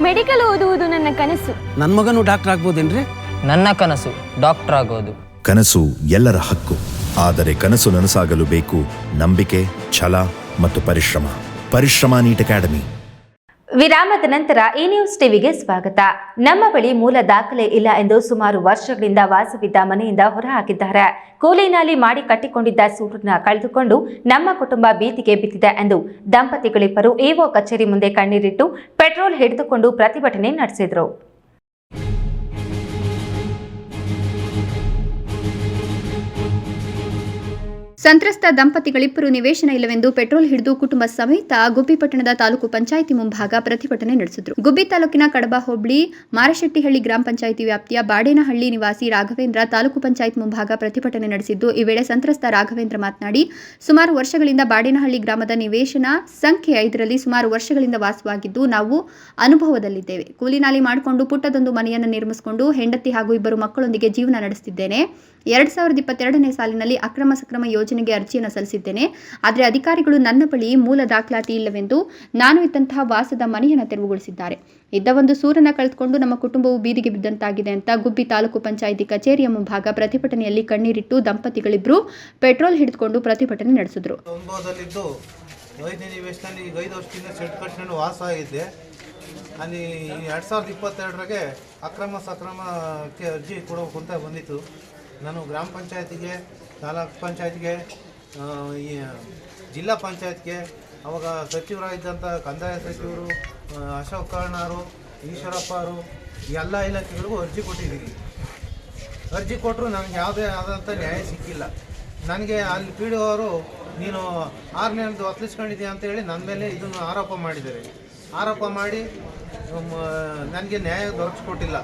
ಮೆಡಿಕಲ್ ಓದುವುದು ನನ್ನ ಕನಸು. ನನ್ನ ಮಗನು ಡಾಕ್ಟರ್ ಆಗ್ಬೋದೇನ್ರಿ? ನನ್ನ ಕನಸು ಡಾಕ್ಟರ್ ಆಗೋದು. ಕನಸು ಎಲ್ಲರ ಹಕ್ಕು. ಆದರೆ ಕನಸು ನನಸಾಗಲು ಬೇಕು ನಂಬಿಕೆ, ಛಲ ಮತ್ತು ಪರಿಶ್ರಮ ನೀಟ್ ಅಕಾಡೆಮಿ. ವಿರಾಮದ ನಂತರ ಈ ನ್ಯೂಸ್ ಟಿವಿಗೆ ಸ್ವಾಗತ. ನಮ್ಮ ಬಳಿ ಮೂಲ ದಾಖಲೆ ಇಲ್ಲ ಎಂದು ಸುಮಾರು ವರ್ಷಗಳಿಂದ ವಾಸವಿದ್ದ ಮನೆಯಿಂದ ಹೊರಹಾಕಿದ್ದಾರೆ. ಕೂಲಿನಾಲಿ ಮಾಡಿ ಕಟ್ಟಿಕೊಂಡಿದ್ದ ಸೂರನ್ನ ಕಳೆದುಕೊಂಡು ನಮ್ಮ ಕುಟುಂಬ ಭೀತಿಗೆ ಬಿದ್ದಿದೆ ಎಂದು ದಂಪತಿಗಳಿಬ್ಬರು ಇಒ ಕಚೇರಿ ಮುಂದೆ ಕಣ್ಣೀರಿಟ್ಟು ಪೆಟ್ರೋಲ್ ಹಿಡಿದುಕೊಂಡು ಪ್ರತಿಭಟನೆ ನಡೆಸಿದರು. ಸಂತ್ರಸ್ತ ದಂಪತಿಗಳಿಬ್ಬರು ನಿವೇಶನ ಇಲ್ಲವೆಂದು ಪೆಟ್ರೋಲ್ ಹಿಡಿದು ಕುಟುಂಬ ಸಮೇತ ಗುಬ್ಬಿ ಪಟ್ಟಣದ ತಾಲೂಕು ಪಂಚಾಯಿತಿ ಮುಂಭಾಗ ಪ್ರತಿಭಟನೆ ನಡೆಸಿದರು. ಗುಬ್ಬಿ ತಾಲೂಕಿನ ಕಡಬ ಹೋಬಳಿ ಮಾರಶೆಟ್ಟಿಹಳ್ಳಿ ಗ್ರಾಮ ಪಂಚಾಯಿತಿ ವ್ಯಾಪ್ತಿಯ ಬಾಡೇನಹಳ್ಳಿ ನಿವಾಸಿ ರಾಘವೇಂದ್ರ ತಾಲೂಕು ಪಂಚಾಯತ್ ಮುಂಭಾಗ ಪ್ರತಿಭಟನೆ ನಡೆಸಿದ್ದು, ಈ ವೇಳೆ ಸಂತ್ರಸ್ತ ರಾಘವೇಂದ್ರ ಮಾತನಾಡಿ, ಸುಮಾರು ವರ್ಷಗಳಿಂದ ಬಾಡೇನಹಳ್ಳಿ ಗ್ರಾಮದ ನಿವೇಶನ ಸಂಖ್ಯೆ 5ರಲ್ಲಿ ಸುಮಾರು ವರ್ಷಗಳಿಂದ ವಾಸವಾಗಿದ್ದು ನಾವು ಅನುಭವದಲ್ಲಿದ್ದೇವೆ. ಕೂಲಿನಾಲಿ ಮಾಡಿಕೊಂಡು ಪುಟ್ಟದೊಂದು ಮನೆಯನ್ನು ನಿರ್ಮಿಸಿಕೊಂಡು ಹೆಂಡತಿ ಹಾಗೂ 2 ಮಕ್ಕಳೊಂದಿಗೆ ಜೀವನ ನಡೆಸುತ್ತಿದ್ದೇನೆ. 2022ನೇ ಸಾಲಿನಲ್ಲಿ ಅಕ್ರಮ ಸಕ್ರಮ ಯೋಜನೆಗೆ ಅರ್ಜಿಯನ್ನು ಸಲ್ಲಿಸಿದ್ದೇನೆ. ಆದರೆ ಅಧಿಕಾರಿಗಳು ನನ್ನ ಬಳಿ ಮೂಲ ದಾಖಲಾತಿ ಇಲ್ಲವೆಂದು ನಾನು ಇದ್ದಂತಹ ವಾಸದ ಮನೆಯನ್ನು ತೆರವುಗೊಳಿಸಿದ್ದಾರೆ. ಇದ್ದ ಒಂದು ಸೂರನ್ನ ಕಳೆದುಕೊಂಡು ನಮ್ಮ ಕುಟುಂಬವು ಬೀದಿಗೆ ಬಿದ್ದಂತಾಗಿದೆ ಅಂತ ಗುಬ್ಬಿ ತಾಲೂಕು ಪಂಚಾಯಿತಿ ಕಚೇರಿಯ ಮುಂಭಾಗ ಪ್ರತಿಭಟನೆಯಲ್ಲಿ ಕಣ್ಣೀರಿಟ್ಟು ದಂಪತಿಗಳಿಬ್ಬರು ಪೆಟ್ರೋಲ್ ಹಿಡಿದುಕೊಂಡು ಪ್ರತಿಭಟನೆ ನಡೆಸಿದ್ರು. ಅಲ್ಲಿ 2022ಗೆ ಅಕ್ರಮ ಸಕ್ರಮಕ್ಕೆ ಅರ್ಜಿ ಕೊಡಬೇಕು ಅಂತ ಬಂದಿತ್ತು. ನಾನು ಗ್ರಾಮ ಪಂಚಾಯತಿಗೆ, ತಾಲೂಕು ಪಂಚಾಯತ್ಗೆ, ಜಿಲ್ಲಾ ಪಂಚಾಯತ್ಗೆ, ಅವಾಗ ಸಚಿವರಾಗಿದ್ದಂಥ ಕಂದಾಯ ಸಚಿವರು ಅಶೋಕ್ ಕರ್ಣಾರು, ಈಶ್ವರಪ್ಪ ಅವರು, ಎಲ್ಲ ಇಲಾಖೆಗಳಿಗೂ ಅರ್ಜಿ ಕೊಟ್ಟಿದ್ದೀನಿ. ಅರ್ಜಿ ಕೊಟ್ಟರು ನನಗೆ ಯಾವುದೇ ಆದಂಥ ನ್ಯಾಯ ಸಿಕ್ಕಿಲ್ಲ. ನನಗೆ ಅಲ್ಲಿ ಪಿ ಡಿ ಒ ಅವರು ನೀನು 6ನೇದು ಒತ್ತಲಿಸ್ಕೊಂಡಿದ್ದೀಯ ಅಂತೇಳಿ ನನ್ನ ಮೇಲೆ ಇದನ್ನು ಆರೋಪ ಮಾಡಿದ್ದಾರೆ. ಆರೋಪ ಮಾಡಿ ನನಗೆ ನ್ಯಾಯ ದೊರಕಿಸ್ಕೊಟ್ಟಿಲ್ಲ.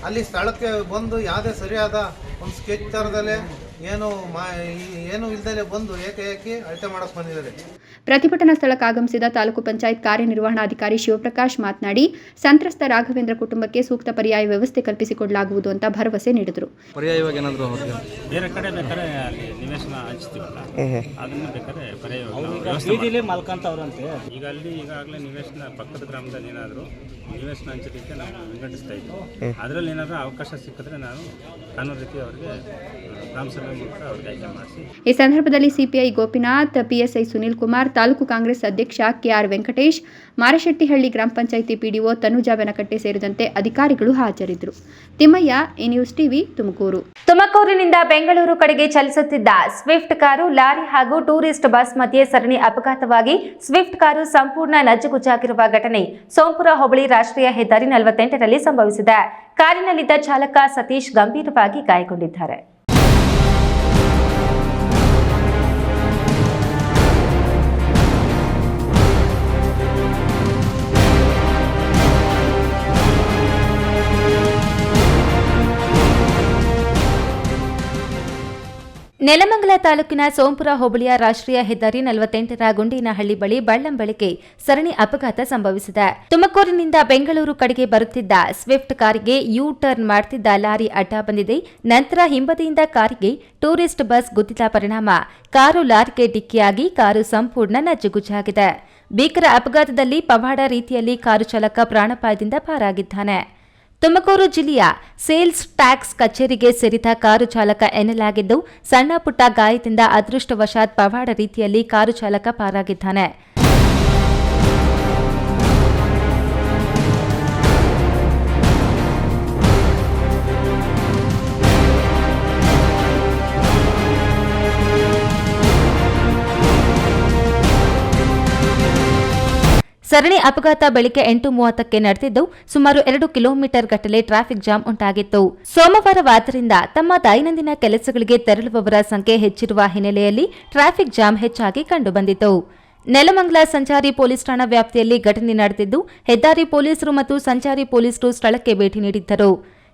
ಅಲ್ಲಿ ಸ್ಥಳಕ್ಕೆ ಬಂದು ಯಾವುದೇ ಸರಿಯಾದ ಒಂದು ಸ್ಕೆಚ್ ಥರದಲ್ಲೇ ಏನು ಇಲ್ದಲೇ ಬಂದು ಏಕಾಏಕಿ ಅಳತೆ ಮಾಡಕ್ಕೆ ಬಂದಿದ್ದಾರೆ. ಪ್ರತಿಭಟನಾ ಸ್ಥಳಕ್ಕೆ ಆಗಮಿಸಿದ ತಾಲೂಕು ಪಂಚಾಯತ್ ಕಾರ್ಯನಿರ್ವಹಣಾಧಿಕಾರಿ ಶಿವಪ್ರಕಾಶ್ ಮಾತನಾಡಿ, ಸಂತ್ರಸ್ತ ರಾಘವೇಂದ್ರ ಕುಟುಂಬಕ್ಕೆ ಸೂಕ್ತ ಪರ್ಯಾಯ ವ್ಯವಸ್ಥೆ ಕಲ್ಪಿಸಿಕೊಡಲಾಗುವುದು ಅಂತ ಭರವಸೆ ನೀಡಿದರು. ಪರ್ಯಾಯವಾಗಿ ಏನಾದರೂ ಬೇರೆ ಕಡೆ ಬೇಕಾದ್ರೆ ಅಲ್ಲಿ ನಿವೇಶನ ಹಂಚ್ತೀವಲ್ಲ, ಅದನ್ನ ಬೇಕಾದ್ರೆ ಪರ್ಯಾಯ ಮಲ್ಕಂತವ್ರಂತೆ. ಈಗ ಅಲ್ಲಿ ಈಗಾಗಲೇ ನಿವೇಶನ ಪಕ್ಕದ ಗ್ರಾಮದಲ್ಲಿ ಏನಾದರೂ ನಿವೇಶನ ಹಂಚೋದಕ್ಕೆ ನಾವು ವಿಂಗಡಿಸ್ತಾ ಇದ್ದೀವಿ. ಅದರಲ್ಲಿ ಏನಾದರೂ ಅವಕಾಶ ಸಿಕ್ಕಿದ್ರೆ ನಾನು ಕಾನೂನು ರೀತಿ ಅವರಿಗೆ ಗ್ರಾಮ ಸಭೆ ಮೂಲಕ ಅವ್ರಿಗೆ ಆಯ್ಕೆ ಮಾಡಿಸಿ. ಈ ಸಂದರ್ಭದಲ್ಲಿ ಸಿಪಿಐ ಗೋಪಿನಾಥ್, ಪಿಎಸ್ಐ ಸುನೀಲ್ ಕುಮಾರ್, ತಾಲೂಕು ಕಾಂಗ್ರೆಸ್ ಅಧ್ಯಕ್ಷ ಕೆಆರ್ ವೆಂಕಟೇಶ್, ಮಾರಶೆಟ್ಟಿಹಳ್ಳಿ ಗ್ರಾಮ ಪಂಚಾಯಿತಿ ಪಿಡಿಒ ತನುಜಾ ಬೆನಕಟ್ಟೆ ಸೇರಿದಂತೆ ಅಧಿಕಾರಿಗಳು ಹಾಜರಿದ್ದರು. ತಿಮ್ಮಯ್ಯ, ಈ ನ್ಯೂಸ್ ಟಿವಿ, ತುಮಕೂರು. ತುಮಕೂರಿನಿಂದ ಬೆಂಗಳೂರು ಕಡೆಗೆ ಚಲಿಸುತ್ತಿದ್ದ ಸ್ವಿಫ್ಟ್ ಕಾರು, ಲಾರಿ ಹಾಗೂ ಟೂರಿಸ್ಟ್ ಬಸ್ ಮಧ್ಯೆ ಸರಣಿ ಅಪಘಾತವಾಗಿ ಸ್ವಿಫ್ಟ್ ಕಾರು ಸಂಪೂರ್ಣ ನಜ್ಜುಗುಜ್ಜಾಗಿರುವ ಘಟನೆ ಸೋಂಪುರ ಹೋಬಳಿ ರಾಷ್ಟ್ರೀಯ ಹೆದ್ದಾರಿ 48ರಲ್ಲಿ ಸಂಭವಿಸಿದೆ. ಕಾರಿನಲ್ಲಿದ್ದ ಚಾಲಕ ಸತೀಶ್ ಗಂಭೀರವಾಗಿ ಗಾಯಗೊಂಡಿದ್ದಾರೆ. ನೆಲಮಂಗಲ ತಾಲೂಕಿನ ಸೋಂಪುರ ಹೋಬಳಿಯ ರಾಷ್ಟ್ರೀಯ ಹೆದ್ದಾರಿ 48ರ ಗುಂಡೇನಹಳ್ಳಿ ಬಳಿ ಬೆಳ್ಳಂಬೆಳಗ್ಗೆ ಸರಣಿ ಅಪಘಾತ ಸಂಭವಿಸಿದೆ. ತುಮಕೂರಿನಿಂದ ಬೆಂಗಳೂರು ಕಡೆಗೆ ಬರುತ್ತಿದ್ದ ಸ್ವಿಫ್ಟ್ ಕಾರಿಗೆ ಯೂ ಟರ್ನ್ ಮಾಡುತ್ತಿದ್ದ ಲಾರಿ ಅಡ್ಡ ಬಂದಿದೆ. ನಂತರ ಹಿಂಬದಿಯಿಂದ ಕಾರಿಗೆ ಟೂರಿಸ್ಟ್ ಬಸ್ ಗುದ್ದಿದ ಪರಿಣಾಮ ಕಾರು ಲಾರಿಗೆ ಡಿಕ್ಕಿಯಾಗಿ ಕಾರು ಸಂಪೂರ್ಣ ನಜ್ಜುಗುಜ್ಜಾಗಿದೆ. ಭೀಕರ ಅಪಘಾತದಲ್ಲಿ ಪವಾಡ ರೀತಿಯಲ್ಲಿ ಕಾರು ಚಾಲಕ ಪ್ರಾಣಾಪಾಯದಿಂದ ಪಾರಾಗಿದ್ದಾನೆ. ತುಮಕೂರು ಜಿಲ್ಲೆಯ ಸೇಲ್ಸ್ ಟ್ಯಾಕ್ಸ್ ಕಚೇರಿಗೆ ಸೇರಿದ ಕಾರು ಚಾಲಕ ಎನ್ನಲಾಗಿದ್ದು, ಸಣ್ಣ ಪುಟ್ಟ ಗಾಯದಿಂದ ಅದೃಷ್ಟವಶಾತ್ ಪವಾಡ ರೀತಿಯಲ್ಲಿ ಕಾರು ಚಾಲಕ ಪಾರಾಗಿದ್ದಾನೆ. ಸರಣಿ ಅಪಘಾತ ಬೆಳಿಗ್ಗೆ 8:30ಕ್ಕೆ ನಡೆದಿದ್ದು ಸುಮಾರು 2 ಕಿಲೋಮೀಟರ್ ಗಟ್ಟಲೆ ಟ್ರಾಫಿಕ್ ಜಾಮ್ ಉಂಟಾಗಿತ್ತು. ಸೋಮವಾರವಾದ್ದರಿಂದ ತಮ್ಮ ದೈನಂದಿನ ಕೆಲಸಗಳಿಗೆ ತೆರಳುವವರ ಸಂಖ್ಯೆ ಹೆಚ್ಚಿರುವ ಹಿನ್ನೆಲೆಯಲ್ಲಿ ಟ್ರಾಫಿಕ್ ಜಾಮ್ ಹೆಚ್ಚಾಗಿ ಕಂಡುಬಂದಿತು. ನೆಲಮಂಗಲ ಸಂಚಾರಿ ಪೊಲೀಸ್ ಠಾಣಾ ವ್ಯಾಪ್ತಿಯಲ್ಲಿ ಘಟನೆ ನಡೆದಿದ್ದು, ಹೆದ್ದಾರಿ ಪೊಲೀಸರು ಮತ್ತು ಸಂಚಾರಿ ಪೊಲೀಸರು ಸ್ಥಳಕ್ಕೆ ಭೇಟಿ ನೀಡಿದ್ದರು.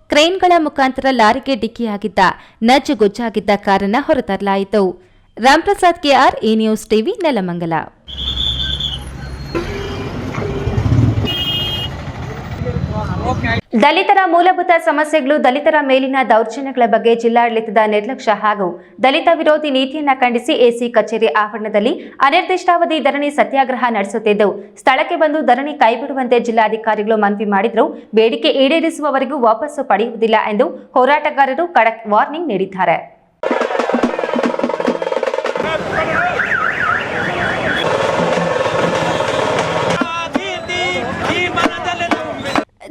ಕ್ರೇನ್ಗಳ ಮುಖಾಂತರ ಲಾರಿಗೆ ಡಿಕ್ಕಿಯಾಗಿದ್ದ ನಜ್ಜುಗೊಜ್ಜಾಗಿದ್ದ ಕಾರನ್ನು ಹೊರತರಲಾಯಿತು. ರಾಮ್ಪ್ರಸಾದ್ ಕೆಆರ್, ಈ ನ್ಯೂಸ್ ಟಿವಿ, ನೆಲಮಂಗಲ. ದಲಿತರ ಮೂಲಭೂತ ಸಮಸ್ಯೆಗಳು, ದಲಿತರ ಮೇಲಿನ ದೌರ್ಜನ್ಯಗಳ ಬಗ್ಗೆ ಜಿಲ್ಲಾಡಳಿತದ ನಿರ್ಲಕ್ಷ್ಯ ಹಾಗೂ ದಲಿತ ವಿರೋಧಿ ನೀತಿಯನ್ನ ಖಂಡಿಸಿ ಎಸಿ ಕಚೇರಿ ಆವರಣದಲ್ಲಿ ಅನಿರ್ದಿಷ್ಟಾವಧಿ ಧರಣಿ ಸತ್ಯಾಗ್ರಹ ನಡೆಸುತ್ತಿದ್ದು, ಸ್ಥಳಕ್ಕೆ ಬಂದು ಧರಣಿ ಕೈಬಿಡುವಂತೆ ಜಿಲ್ಲಾಧಿಕಾರಿಗಳು ಮನವಿ ಮಾಡಿದರೂ ಬೇಡಿಕೆ ಈಡೇರಿಸುವವರೆಗೂ ವಾಪಸ್ಸು ಪಡೆಯುವುದಿಲ್ಲ ಎಂದು ಹೋರಾಟಗಾರರು ಖಡಕ್ ವಾರ್ನಿಂಗ್ ನೀಡಿದ್ದಾರೆ.